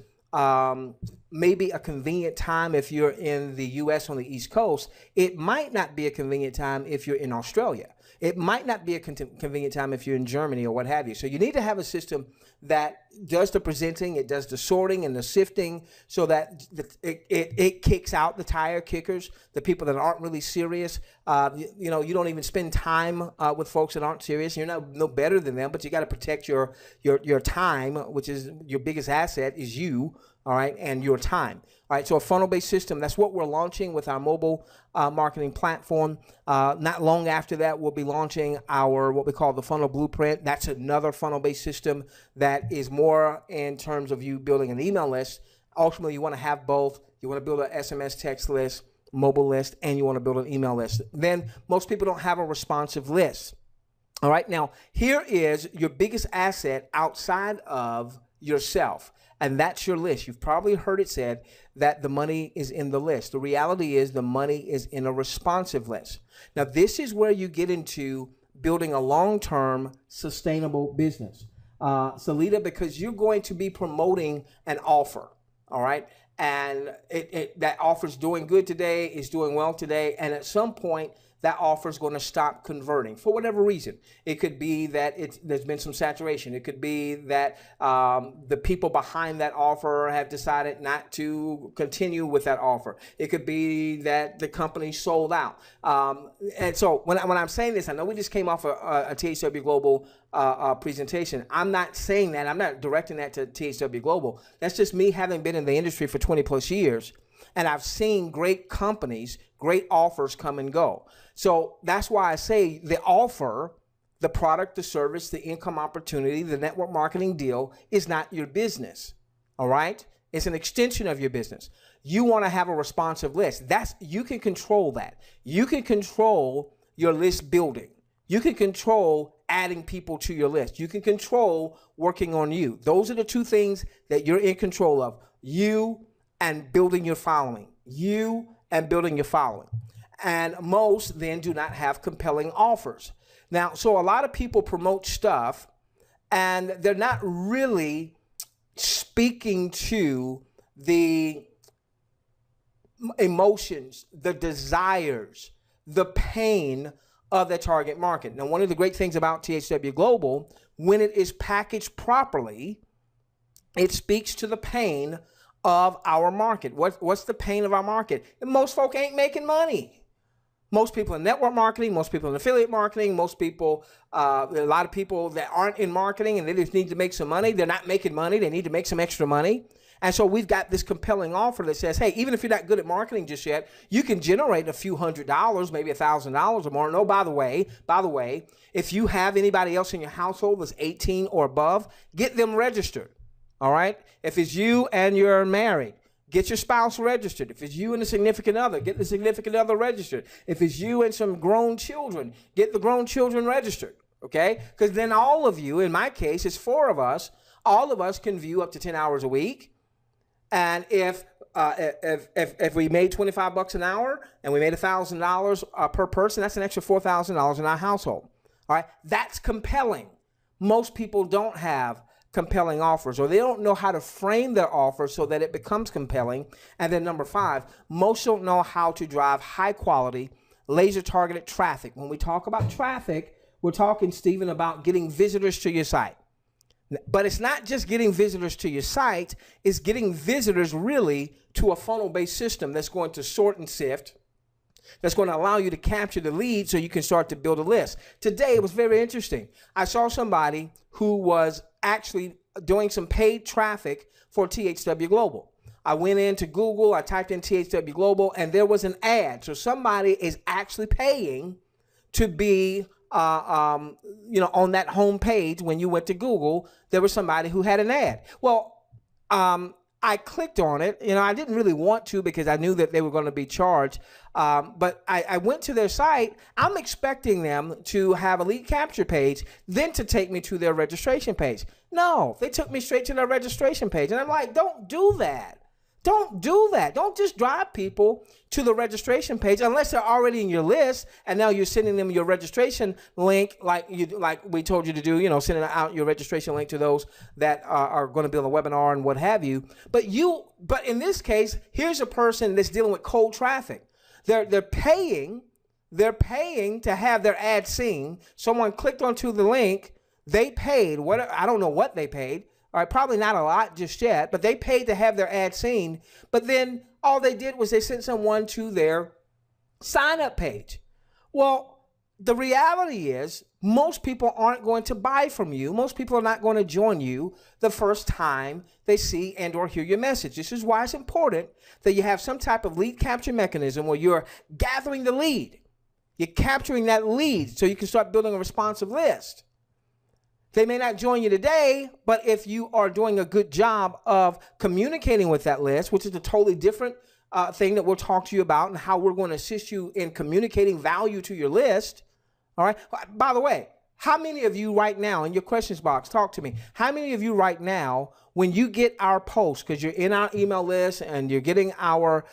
maybe a convenient time if you're in the U.S. on the East Coast, it might not be a convenient time if you're in Australia. It might not be a convenient time if you're in Germany or what have you. So you need to have a system that does the presenting, it does the sorting and the sifting, so that it kicks out the tire kickers, the people that aren't really serious. You know, you don't even spend time with folks that aren't serious. You're no better than them, but you got to protect your time, which is your biggest asset is you. All right, and your time. All right, so a funnel-based system, that's what we're launching with our mobile marketing platform. Not long after that, we'll be launching our, what we call the funnel blueprint. That's another funnel-based system that is more in terms of you building an email list. Ultimately, you want to have both. You want to build an SMS text list, mobile list, and you want to build an email list. Then most people don't have a responsive list. All right, now here is your biggest asset outside of yourself. And that's your list. You've probably heard it said that the money is in the list. The reality is the money is in a responsive list. Now, this is where you get into building a long-term sustainable business. Salida, because you're going to be promoting an offer, all right? And that offer's doing good today, is doing well today, and at some point, that offer is going to stop converting for whatever reason. It could be that there's been some saturation. It could be that the people behind that offer have decided not to continue with that offer. It could be that the company sold out. And so when I'm saying this, I know we just came off a THW Global presentation. I'm not saying that. I'm not directing that to THW Global. That's just me having been in the industry for 20 plus years. And I've seen great companies, great offers come and go. So that's why I say the offer, the product, the service, the income opportunity, the network marketing deal is not your business. All right? It's an extension of your business. You want to have a responsive list. You can control that. You can control your list building. You can control adding people to your list. You can control working on you. Those are the two things that you're in control of. You and building your following. You and building your following. And most then do not have compelling offers. Now, so a lot of people promote stuff and they're not really speaking to the emotions, the desires, the pain of the target market. Now, one of the great things about THW Global, when it is packaged properly, it speaks to the pain of our market. What's the pain of our market? And most folk ain't making money. Most people in network marketing, most people in affiliate marketing, most people, a lot of people that aren't in marketing and they just need to make some money. They're not making money. They need to make some extra money. And so we've got this compelling offer that says, hey, even if you're not good at marketing just yet, you can generate a few $100s, maybe $1,000 or more. No, by the way, if you have anybody else in your household that's 18 or above, get them registered. All right. If it's you and you're married, get your spouse registered. If it's you and a significant other, get the significant other registered. If it's you and some grown children, get the grown children registered. Okay. Because then all of you, in my case, it's 4 of us, all of us can view up to 10 hours a week. And if we made $25 an hour and we made $1,000 per person, that's an extra $4,000 in our household. All right. That's compelling. Most people don't have compelling offers, or they don't know how to frame their offer so that it becomes compelling. And then number 5, most don't know how to drive high quality, laser targeted traffic. When we talk about traffic, we're talking, Stephen, about getting visitors to your site. But it's not just getting visitors to your site, it's getting visitors really to a funnel-based system that's going to sort and sift, that's going to allow you to capture the lead so you can start to build a list. Today, it was very interesting. I saw somebody who was actually doing some paid traffic for THW Global. I went into Google, I typed in THW Global, and there was an ad. So somebody is actually paying to be, on that home page. When you went to Google, there was somebody who had an ad. Well, I clicked on it. I didn't really want to because I knew that they were going to be charged. But I went to their site. I'm expecting them to have a lead capture page, then to take me to their registration page. No, they took me straight to their registration page. And I'm like, don't do that. Don't do that. Don't just drive people to the registration page unless they're already in your list and now you're sending them your registration link like we told you to do, sending out your registration link to those that are going to be on the webinar and what have you. But in this case, here's a person that's dealing with cold traffic. They're paying they're paying to have their ad seen. Someone clicked onto the link. They paid. I don't know what they paid. All right, probably not a lot just yet, but they paid to have their ad seen. But then all they did was they sent someone to their sign-up page. Well, the reality is most people aren't going to buy from you. Most people are not going to join you the first time they see and or hear your message. This is why it's important that you have some type of lead capture mechanism where you're gathering the lead. You're capturing that lead so you can start building a responsive list. They may not join you today, but if you are doing a good job of communicating with that list, which is a totally different thing that we'll talk to you about and how we're going to assist you in communicating value to your list. All right. By the way, how many of you right now in your questions box, talk to me. How many of you right now, when you get our post, because you're in our email list and you're getting our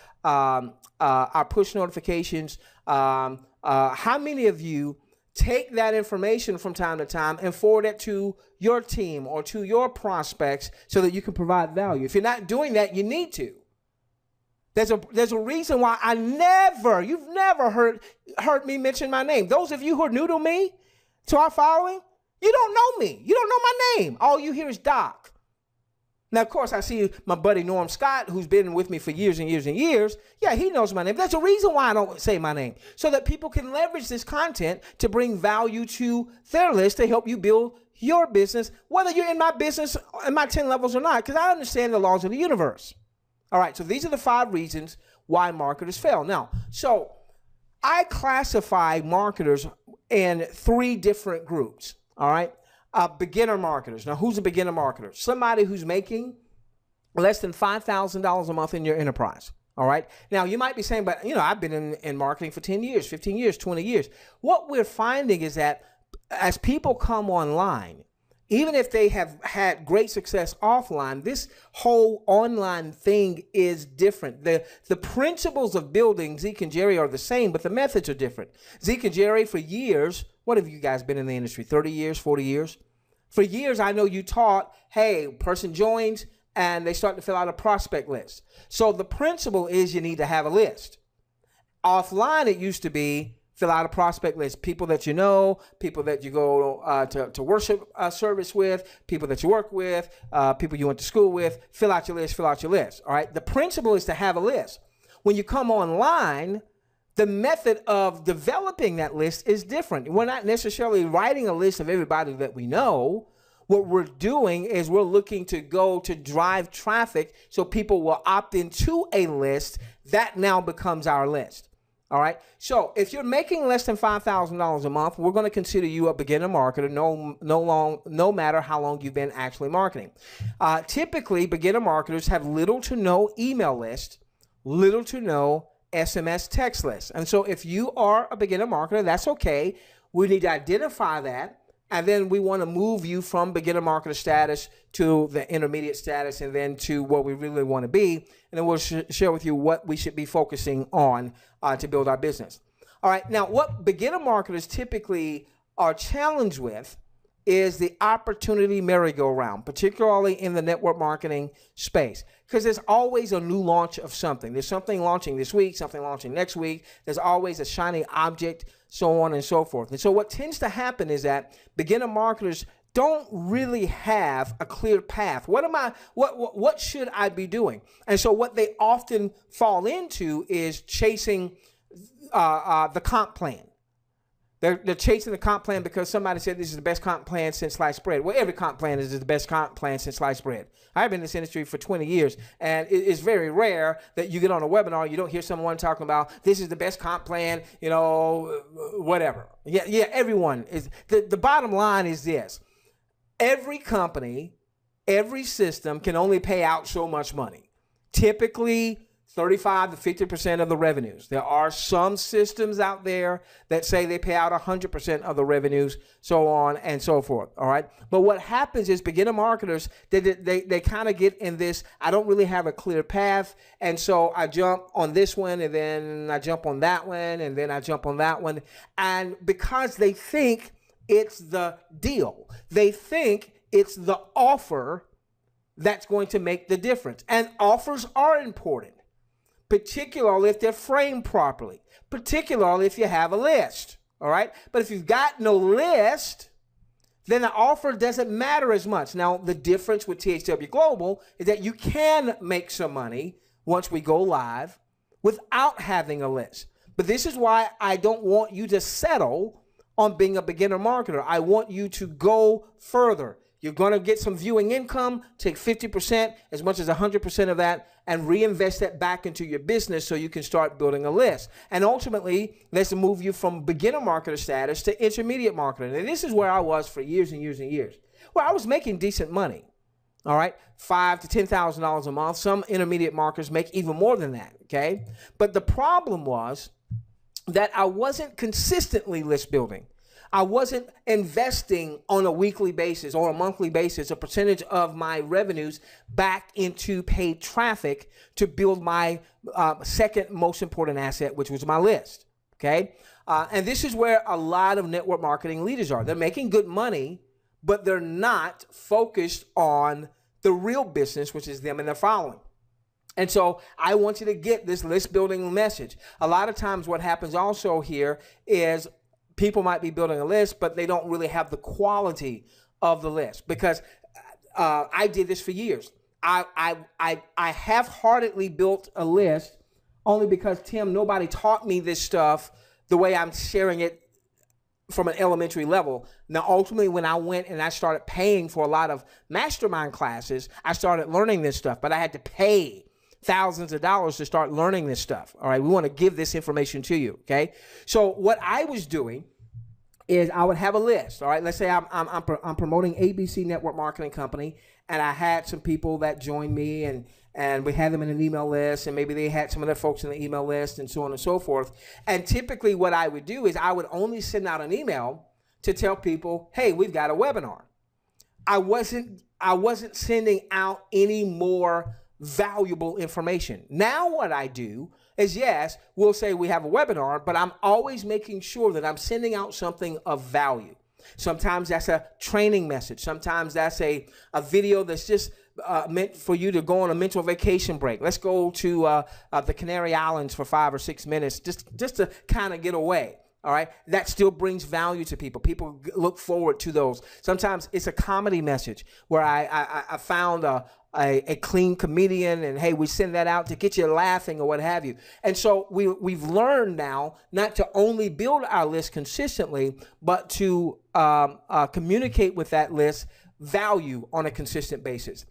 push notifications, how many of you take that information from time to time and forward it to your team or to your prospects so that you can provide value? If you're not doing that, you need to. There's a reason why you've never heard me mention my name. Those of you who are new to me, to our following, you don't know me. You don't know my name. All you hear is Doc. Now, of course, I see my buddy Norm Scott, who's been with me for years and years and years. Yeah, he knows my name. There's a reason why I don't say my name, so that people can leverage this content to bring value to their list to help you build your business, whether you're in my business, in my 10 levels or not, because I understand the laws of the universe. All right, so these are the 5 reasons why marketers fail. Now, so I classify marketers in 3 different groups, all right? Beginner marketers. Now, who's a beginner marketer? Somebody who's making less than $5,000 a month in your enterprise, all right? Now, you might be saying, but, you know, I've been in marketing for 10 years, 15 years, 20 years. What we're finding is that as people come online, even if they have had great success offline, this whole online thing is different. The principles of building Zeke and Jerry are the same, but the methods are different. Zeke and Jerry, for years, what have you guys been in the industry? 30 years, 40 years? For years, I know you taught, hey, person joins and they start to fill out a prospect list. So the principle is you need to have a list. Offline, it used to be fill out a prospect list. People that you know, people that you go to worship service with, people that you work with, people you went to school with. Fill out your list, fill out your list. All right. The principle is to have a list. When you come online, the method of developing that list is different. We're not necessarily writing a list of everybody that we know. What we're doing is we're looking to go to drive traffic so people will opt into a list. That now becomes our list. All right. So if you're making less than $5,000 a month, we're going to consider you a beginner marketer, no matter how long you've been actually marketing. Typically, beginner marketers have little to no email list, little to no SMS text list. And so if you are a beginner marketer, that's okay. We need to identify that. And then we want to move you from beginner marketer status to the intermediate status and then to what we really want to be. And then we'll share with you what we should be focusing on to build our business. All right. Now, what beginner marketers typically are challenged with is the opportunity merry-go-round, particularly in the network marketing space, because there's always a new launch of something. There's something launching this week, something launching next week. There's always a shiny object, so on and so forth. And so what tends to happen is that beginner marketers don't really have a clear path. What should I be doing? And so what they often fall into is chasing the comp plan. They're chasing the comp plan because somebody said this is the best comp plan since sliced bread. Well, every comp plan is the best comp plan since sliced bread. I've been in this industry for 20 years, and it's very rare that you get on a webinar, you don't hear someone talking about this is the best comp plan, you know, whatever. Yeah, everyone is. The bottom line is this. Every company, every system can only pay out so much money. Typically, 35 to 50% of the revenues. There are some systems out there that say they pay out 100% of the revenues, so on and so forth. All right. But what happens is beginner marketers, they kind of get in this, I don't really have a clear path. And so I jump on this one and then I jump on that one and then I jump on that one. And because they think it's the deal, they think it's the offer that's going to make the difference. And offers are important. particularly if they're framed properly, particularly if you have a list, all right? But if you've got no list, then the offer doesn't matter as much. Now, the difference with THW Global is that you can make some money once we go live without having a list. But this is why I don't want you to settle on being a beginner marketer. I want you to go further. You're going to get some viewing income, take 50%, as much as 100% of that, and reinvest that back into your business so you can start building a list. And ultimately, let's move you from beginner marketer status to intermediate marketer. And this is where I was for years and years and years. Well, I was making decent money, all right? $5,000 to $10,000 a month. Some intermediate marketers make even more than that, okay? But the problem was that I wasn't consistently list building. I wasn't investing on a weekly basis or a monthly basis a percentage of my revenues back into paid traffic to build my second most important asset, which was my list, okay? And this is where a lot of network marketing leaders are. They're making good money, but they're not focused on the real business, which is them and their following. And so I want you to get this list building message. A lot of times what happens also here is people might be building a list, but they don't really have the quality of the list, because I did this for years. I half-heartedly built a list only because, Tim, nobody taught me this stuff the way I'm sharing it from an elementary level. Now, ultimately, when I went and I started paying for a lot of mastermind classes, I started learning this stuff, but I had to pay thousands of dollars to start learning this stuff. All right, we want to give this information to you, okay? So what I was doing is I would have a list. All right, let's say I'm promoting ABC Network Marketing Company, and I had some people that joined me, and we had them in an email list, and maybe they had some other folks in the email list, and so on and so forth. And typically what I would do is I would only send out an email to tell people, hey, we've got a webinar. I wasn't sending out any more valuable information. Now what I do is, yes, we'll say we have a webinar, but I'm always making sure that I'm sending out something of value. Sometimes that's a training message. Sometimes that's a video that's just meant for you to go on a mental vacation break. Let's go to the Canary Islands for 5 or 6 minutes just to kind of get away. All right, that still brings value to people. People look forward to those. Sometimes it's a comedy message where I found a clean comedian, and hey, we send that out to get you laughing or what have you. And so we've learned now not to only build our list consistently, but to communicate with that list value on a consistent basis.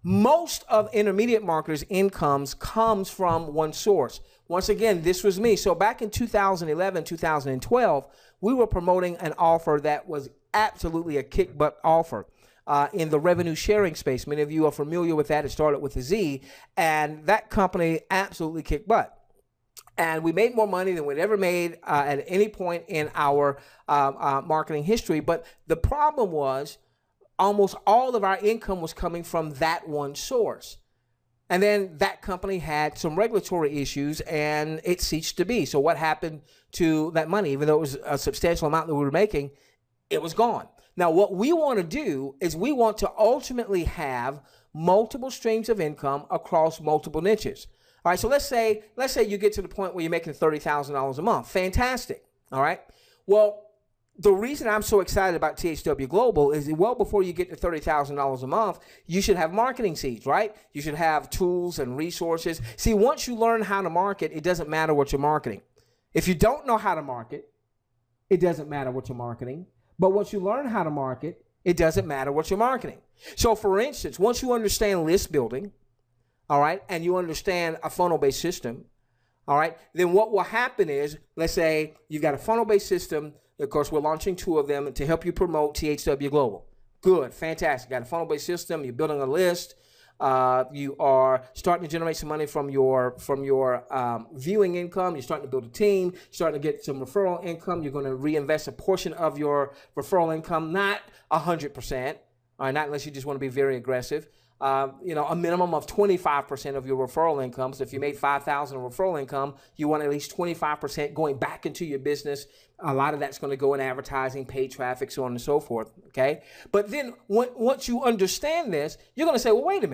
Most of intermediate marketers' incomes comes from one source. Once again, this was me. So back in 2011, 2012, we were promoting an offer that was absolutely a kick butt offer in the revenue sharing space. Many of you are familiar with that. It started with a Z, and that company absolutely kicked butt. And we made more money than we'd ever made at any point in our marketing history. But the problem was almost all of our income was coming from that one source. And then that company had some regulatory issues, and it ceased to be. So what happened to that money? Even though it was a substantial amount that we were making, it was gone. Now, what we want to do is we want to ultimately have multiple streams of income across multiple niches. All right, so let's say you get to the point where you're making $30,000 a month. Fantastic, all right? Well, the reason I'm so excited about THW Global is well before you get to $30,000 a month, you should have marketing seeds, right? You should have tools and resources. See, once you learn how to market, it doesn't matter what you're marketing. If you don't know how to market, it doesn't matter what you're marketing. But once you learn how to market, it doesn't matter what you're marketing. So for instance, once you understand list building, all right, and you understand a funnel-based system, all right, then what will happen is, let's say you've got a funnel-based system. Of course, we're launching 2 of them to help you promote THW Global. Good, fantastic. Got a funnel-based system. You're building a list. You are starting to generate some money from your viewing income. You're starting to build a team. You're starting to get some referral income. You're going to reinvest a portion of your referral income, not 100%. All right, not unless you just want to be very aggressive. You know, a minimum of 25% of your referral income. So if you made $5,000 of referral income, you want at least 25% going back into your business. A lot of that's going to go in advertising, paid traffic, so on and so forth, okay? But then once you understand this, you're going to say, well, wait a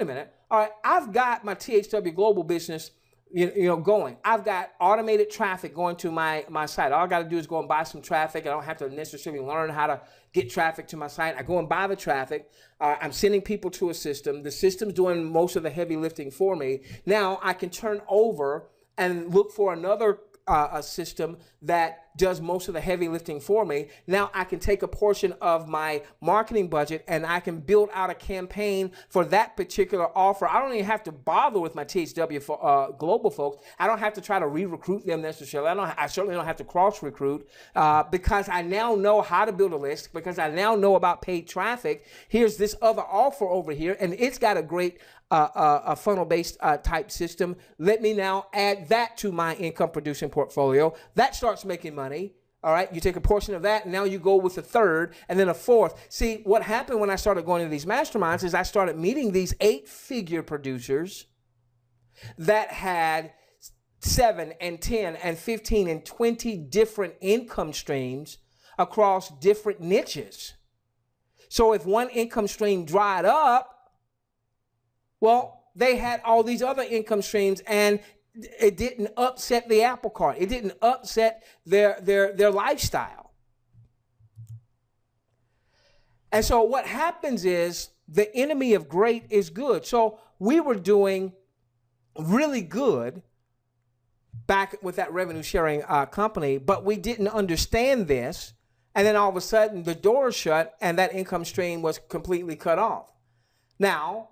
minute. All right, I've got my THW Global business going. I've got automated traffic going to my site. All I got to do is go and buy some traffic. I don't have to necessarily learn how to get traffic to my site. I go and buy the traffic. I'm sending people to a system. The system's doing most of the heavy lifting for me. Now I can turn over and look for another a system that does most of the heavy lifting for me. Now I can take a portion of my marketing budget and I can build out a campaign for that particular offer. I don't even have to bother with my THW global folks. I don't have to try to re-recruit them necessarily. I certainly don't have to cross-recruit because I now know how to build a list, because I now know about paid traffic. Here's this other offer over here, and it's got a great a funnel-based type system. Let me now add that to my income-producing portfolio. That starts making money. All right, you take a portion of that, and now you go with a third, and then a fourth. See, what happened when I started going to these masterminds is I started meeting these 8-figure producers that had 7 and 10 and 15 and 20 different income streams across different niches. So if one income stream dried up, well, they had all these other income streams, and it didn't upset the apple cart. It didn't upset their lifestyle. And so what happens is the enemy of great is good. So we were doing really good back with that revenue sharing company, but we didn't understand this. And then all of a sudden the door shut and that income stream was completely cut off. Now,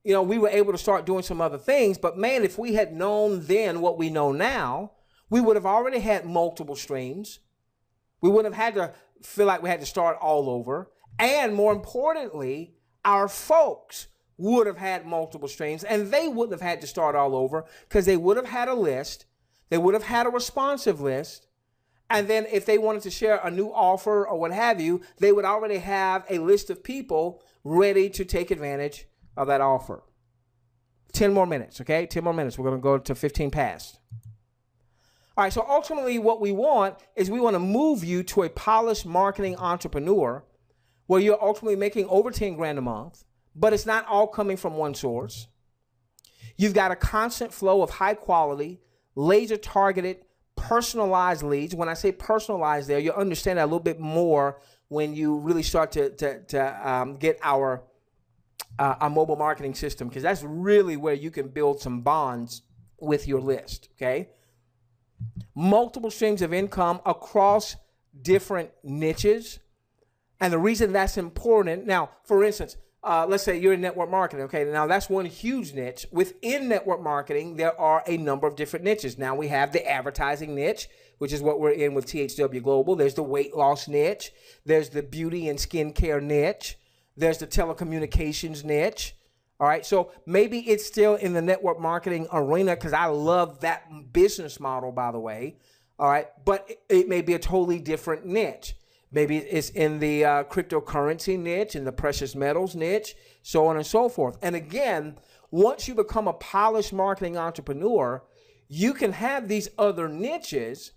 we were able to start doing some other things, but man, if we had known then what we know now, we would have already had multiple streams. We wouldn't have had to feel like we had to start all over. And more importantly, our folks would have had multiple streams, and they wouldn't have had to start all over because they would have had a list. They would have had a responsive list. And then if they wanted to share a new offer or what have you, they would already have a list of people ready to take advantage of that offer. 10 more minutes, okay? 10 more minutes. We're going to go to 15 past. All right, so ultimately what we want is we want to move you to a polished marketing entrepreneur where you're ultimately making over 10 grand a month, but it's not all coming from one source. You've got a constant flow of high quality, laser targeted, personalized leads. When I say personalized there, you'll understand that a little bit more when you really start to get our mobile marketing system, because that's really where you can build some bonds with your list, okay? Multiple streams of income across different niches. And the reason that's important, now, for instance, let's say you're in network marketing, okay? Now, that's one huge niche. Within network marketing, there are a number of different niches. Now, we have the advertising niche, which is what we're in with THWGlobal. There's the weight loss niche. There's the beauty and skincare niche. There's the telecommunications niche. All right, so maybe it's still in the network marketing arena because I love that business model, by the way. All right, but it may be a totally different niche. Maybe it's in the cryptocurrency niche, in the precious metals niche, so on and so forth. And again, once you become a polished marketing entrepreneur, you can have these other niches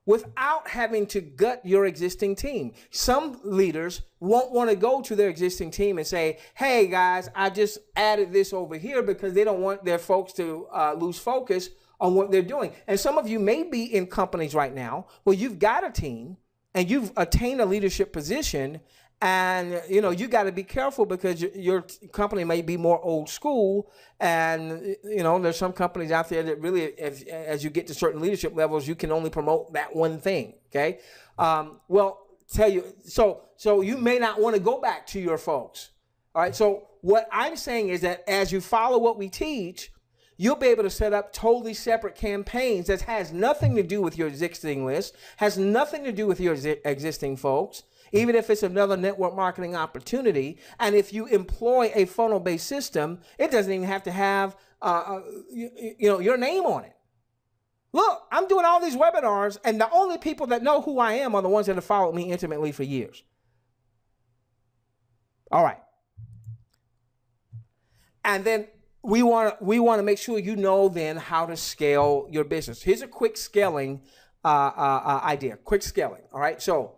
without having to gut your existing team. Some leaders won't want to go to their existing team and say, hey guys, I just added this over here, because they don't want their folks to lose focus on what they're doing. And some of you may be in companies right now where you've got a team and you've attained a leadership position, and you got to be careful because your company may be more old school, and there's some companies out there that really, as you get to certain leadership levels, you can only promote that one thing. Okay, so you may not want to go back to your folks. All right, so what I'm saying is that as you follow what we teach, you'll be able to set up totally separate campaigns that has nothing to do with your existing list, has nothing to do with your existing folks, even if it's another network marketing opportunity. And if you employ a funnel-based system, it doesn't even have to have your name on it. Look, I'm doing all these webinars, and the only people that know who I am are the ones that have followed me intimately for years. All right. And then we want to make sure you know then how to scale your business. Here's a quick scaling idea. Quick scaling. All right. So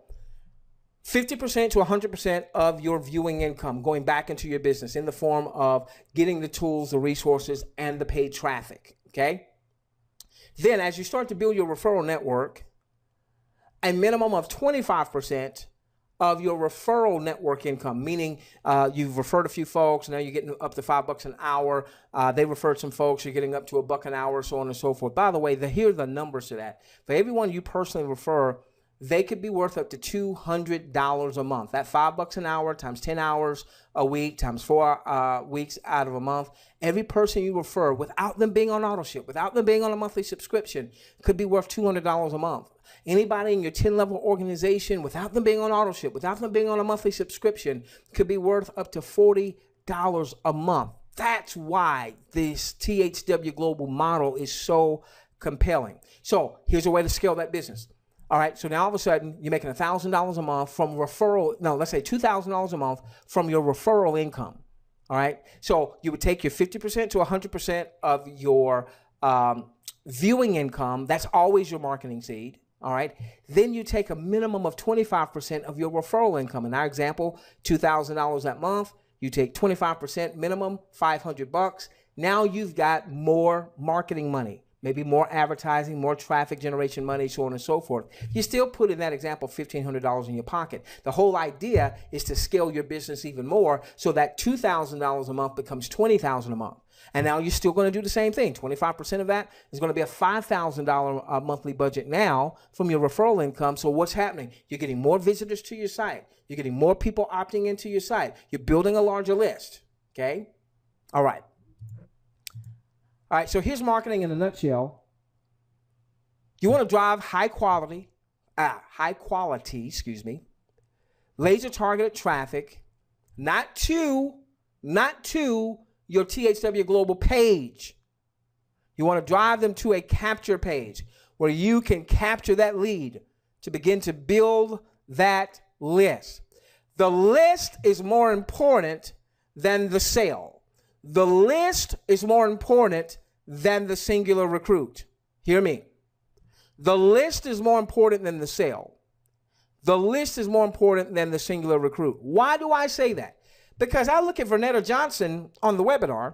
50% to 100% of your viewing income going back into your business in the form of getting the tools, the resources, and the paid traffic. Okay. Then as you start to build your referral network, a minimum of 25% of your referral network income, meaning you've referred a few folks, now you're getting up to $5 an hour. They referred some folks, you're getting up to $1 an hour, so on and so forth. By the way, here are the numbers to that. For everyone you personally refer, they could be worth up to $200 a month. That $5 an hour times 10 hours a week times 4 weeks out of a month. Every person you refer, without them being on auto ship, without them being on a monthly subscription, could be worth $200 a month. Anybody in your 10-level organization, without them being on auto ship, without them being on a monthly subscription, could be worth up to $40 a month. That's why this THW Global model is so compelling. So here's a way to scale that business. All right, so now all of a sudden you're making $1,000 a month from referral. No, let's say $2,000 a month from your referral income. All right, so you would take your 50% to 100% of your viewing income. That's always your marketing seed. All right, then you take a minimum of 25% of your referral income. In our example, $2,000 that month. You take 25% minimum, $500. Now you've got more marketing money. Maybe more advertising, more traffic generation money, so on and so forth. You still put in that example $1,500 in your pocket. The whole idea is to scale your business even more so that $2,000 a month becomes $20,000 a month. And now you're still going to do the same thing. 25% of that is going to be a $5,000 monthly budget now from your referral income. So what's happening? You're getting more visitors to your site. You're getting more people opting into your site. You're building a larger list. Okay? All right. All right, so here's marketing in a nutshell. You want to drive high quality, laser targeted traffic, not to your THW Global page. You want to drive them to a capture page where you can capture that lead to begin to build that list. The list is more important than the sale. The list is more important than the singular recruit. Hear me. The list is more important than the sale. The list is more important than the singular recruit. Why do I say that? Because I look at Vernetta Johnson on the webinar.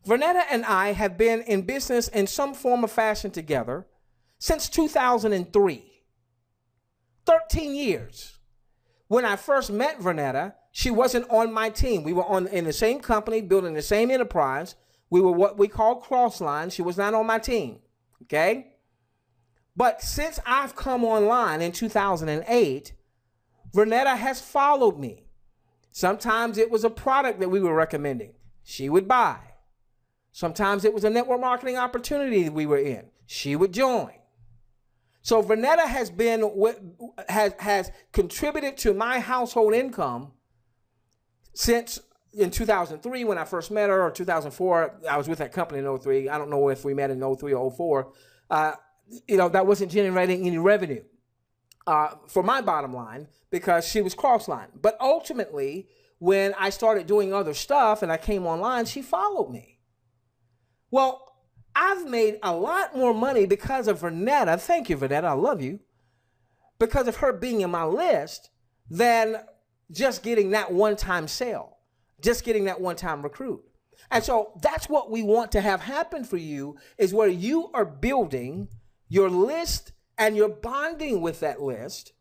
Vernetta and I have been in business in some form or fashion together since 2003. 13 years. When I first met Vernetta, she wasn't on my team. We were in the same company, building the same enterprise. We were what we call cross-line. She was not on my team, okay? But since I've come online in 2008, Vernetta has followed me. Sometimes it was a product that we were recommending. She would buy. Sometimes it was a network marketing opportunity that we were in. She would join. So Vernetta has contributed to my household income since in 2003 when I first met her, or 2004. I was with that company in 03. I don't know if we met in 03 or 04. That wasn't generating any revenue for my bottom line because she was cross-line. But ultimately, when I started doing other stuff and I came online, she followed me. Well, I've made a lot more money because of Vernetta. Thank you, Vernetta. I love you. Because of her being in my list than just getting that one-time sale, just getting that one-time recruit. And so that's what we want to have happen for you, is where you are building your list and you're bonding with that list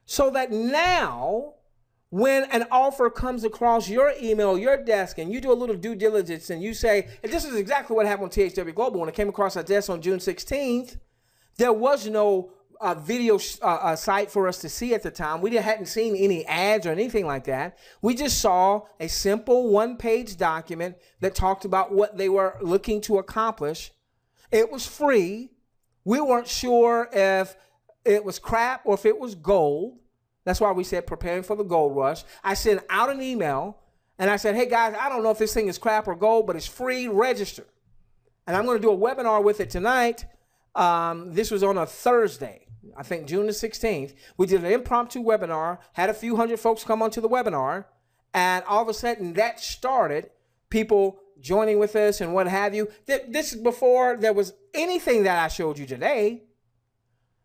so that now when an offer comes across your email, your desk, and you do a little due diligence and you say, and this is exactly what happened with THW Global. When it came across our desk on June 16th, there was no video site for us to see at the time. We hadn't seen any ads or anything like that. We just saw a simple one-page document that talked about what they were looking to accomplish. It was free. We weren't sure if it was crap or if it was gold. That's why we said preparing for the gold rush. I sent out an email and I said, hey guys, I don't know if this thing is crap or gold, but it's free, register. And I'm going to do a webinar with it tonight. This was on a Thursday, I think June the 16th. We did an impromptu webinar, had a few hundred folks come onto the webinar, and all of a sudden that started people joining with us and what have you. This is before there was anything that I showed you today.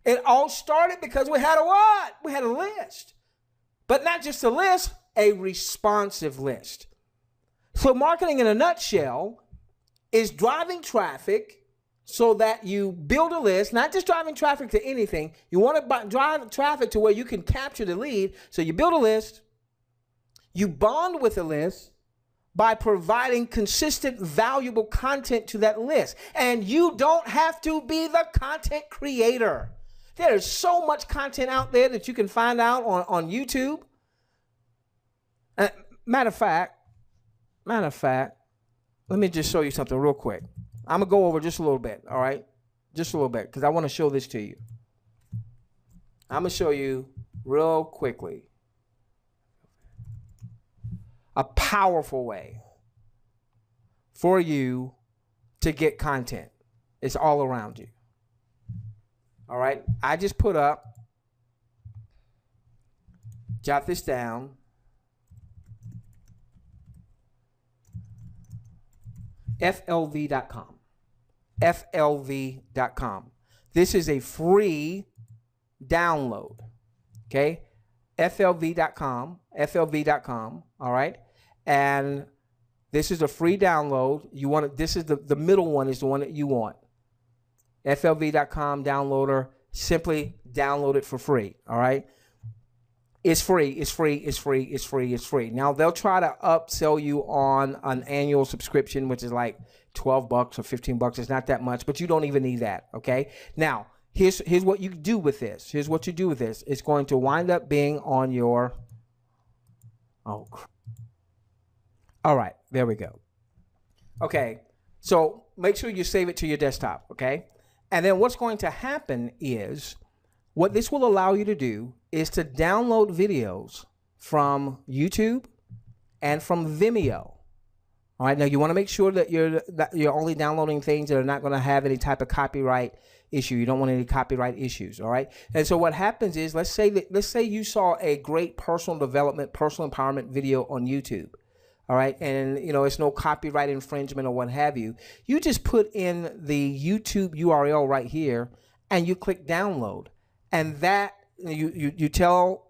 It all started because we had a what? We had a list. But not just a list, a responsive list. So marketing in a nutshell is driving traffic so that you build a list, not just driving traffic to anything. You want to drive traffic to where you can capture the lead. So you build a list, you bond with a list by providing consistent, valuable content to that list. And you don't have to be the content creator. There is so much content out there that you can find out on YouTube. Matter of fact, let me just show you something real quick. I'm going to go over just a little bit, all right? Just a little bit, because I want to show this to you. I'm going to show you real quickly a powerful way for you to get content. It's all around you. All right? I just put up, jot this down. FLV.com. FLV.com. This is a free download. Okay? FLV.com. FLV.com. All right? And this is a free download. You want it, this is the middle one is the one that you want. FLV.com downloader. Simply download it for free. All right? It's free, it's free, it's free, it's free, it's free. Now, they'll try to upsell you on an annual subscription, which is like 12 bucks or 15 bucks. It's not that much, but you don't even need that, okay? Now, here's what you do with this. Here's what you do with this. It's going to wind up being on your, all right, there we go. Okay, so make sure you save it to your desktop, okay? And then what's going to happen is, what this will allow you to do is to download videos from YouTube and from Vimeo. All right, now you want to make sure that you're only downloading things that are not going to have any type of copyright issue. You don't want any copyright issues. All right, and so what happens is, let's say you saw a great personal development, personal empowerment video on YouTube. All right, and you know it's no copyright infringement or what have you. You just put in the YouTube URL right here, and you click download. And that you tell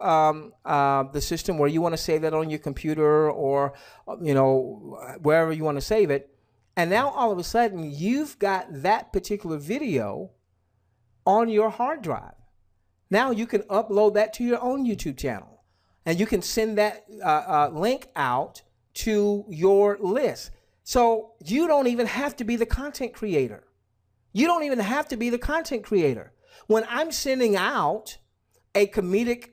the system where you want to save that on your computer or wherever you want to save it, and now all of a sudden you've got that particular video on your hard drive. Now you can upload that to your own YouTube channel, and you can send that link out to your list. So you don't even have to be the content creator. You don't even have to be the content creator. When I'm sending out a comedic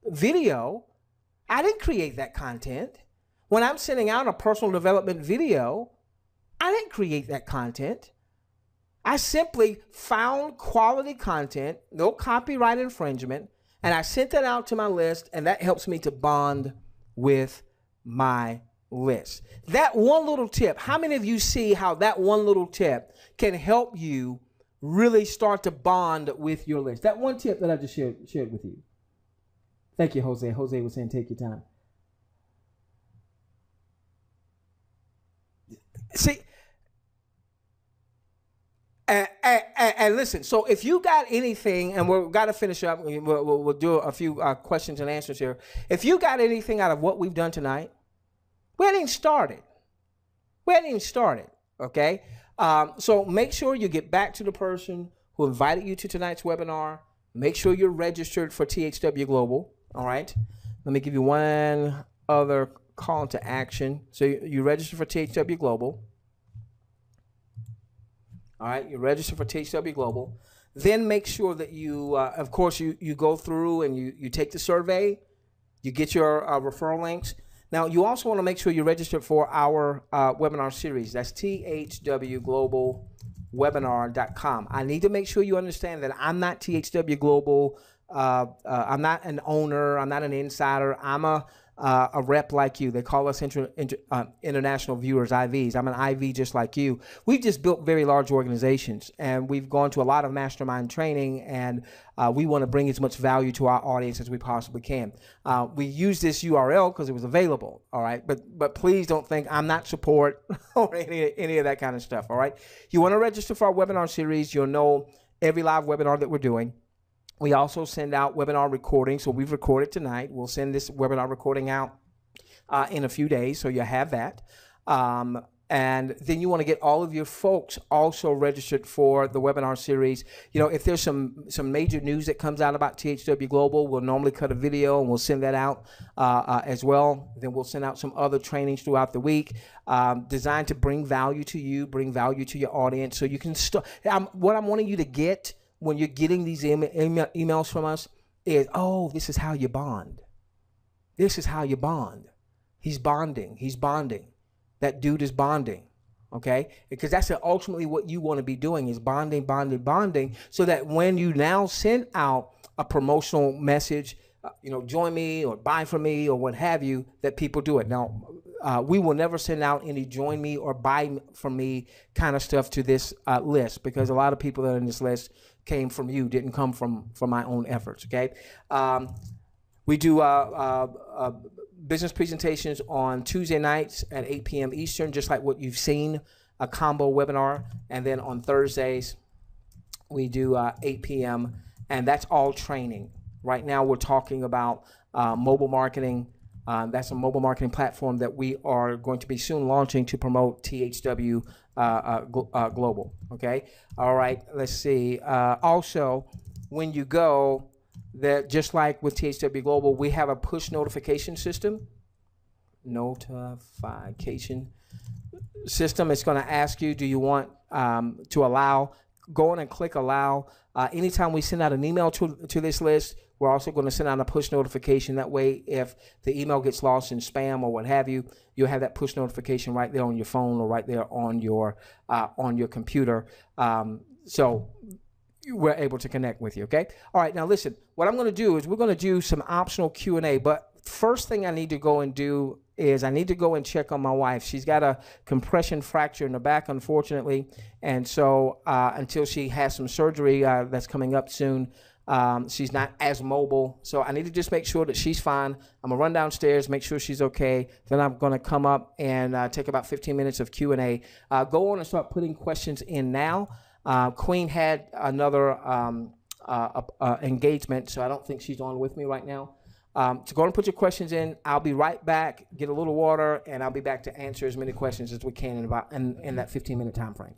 video, I didn't create that content. When I'm sending out a personal development video, I didn't create that content. I simply found quality content, no copyright infringement, and I sent that out to my list, and that helps me to bond with my list. That one little tip, how many of you see how that one little tip can help you really start to bond with your list? That one tip that I just shared with you. Thank you, Jose. Jose was saying take your time. See, and listen, so if you got anything, and we've got to finish up, we'll do a few questions and answers here. If you got anything out of what we've done tonight, we hadn't even started. We hadn't even started, okay? So make sure you get back to the person who invited you to tonight's webinar. Make sure you're registered for THW Global, all right? Let me give you one other call to action. So you register for THW Global. All right, you register for THW Global. Then make sure that you, of course, you go through and you take the survey. You get your referral links. Now, you also want to make sure you register for our webinar series. That's THWGlobalWebinar.com. I need to make sure you understand that I'm not THW Global. I'm not an owner. I'm not an insider. I'm a rep like you. They call us international viewers, IVs. I'm an IV just like you. We've just built very large organizations, and we've gone to a lot of mastermind training, and we want to bring as much value to our audience as we possibly can. We use this URL because it was available, all right? But please don't think I'm not support or any of that kind of stuff, all right? You want to register for our webinar series. You'll know every live webinar that we're doing. We also send out webinar recordings. So we've recorded tonight. We'll send this webinar recording out in a few days, so you have that. And then you want to get all of your folks also registered for the webinar series. You know, if there's some major news that comes out about THW Global, we'll normally cut a video and we'll send that out as well. Then we'll send out some other trainings throughout the week, designed to bring value to you, bring value to your audience. So you can start. What I'm wanting you to get when you're getting these emails from us is, oh, this is how you bond. This is how you bond. He's bonding. He's bonding. That dude is bonding, okay? Because that's ultimately what you want to be doing, is bonding, bonding, bonding, so that when you now send out a promotional message, you know, join me or buy from me or what have you, that people do it. Now, we will never send out any join me or buy from me kind of stuff to this list, because a lot of people that are in this list came from you, didn't come from my own efforts, okay? We do business presentations on Tuesday nights at 8 p.m. Eastern, just like what you've seen, a combo webinar. And then on Thursdays, we do 8 p.m. and that's all training. Right now, we're talking about mobile marketing. That's a mobile marketing platform that we are going to be soon launching to promote THW Global, okay? All right, let's see. Also, when you go, that just like with THW Global, we have a push notification system. Notification system. It's going to ask you, do you want to allow? Go in and click allow. Anytime we send out an email to this list, we're also going to send out a push notification. That way, if the email gets lost in spam or what have you, you'll have that push notification right there on your phone or right there on your computer. So we're able to connect with you, okay? All right, now listen, what I'm gonna do is we're gonna do some optional Q&A, but first thing I need to go and do is I need to go and check on my wife. She's got a compression fracture in the back, unfortunately, and so until she has some surgery that's coming up soon, she's not as mobile, so I need to just make sure that she's fine. I'm gonna run downstairs, make sure she's okay, then I'm gonna come up and take about 15 minutes of Q&A. Go on and start putting questions in now. Queen had another engagement, so I don't think she's on with me right now. So go and put your questions in. I'll be right back, get a little water, and I'll be back to answer as many questions as we can in that 15-minute time frame.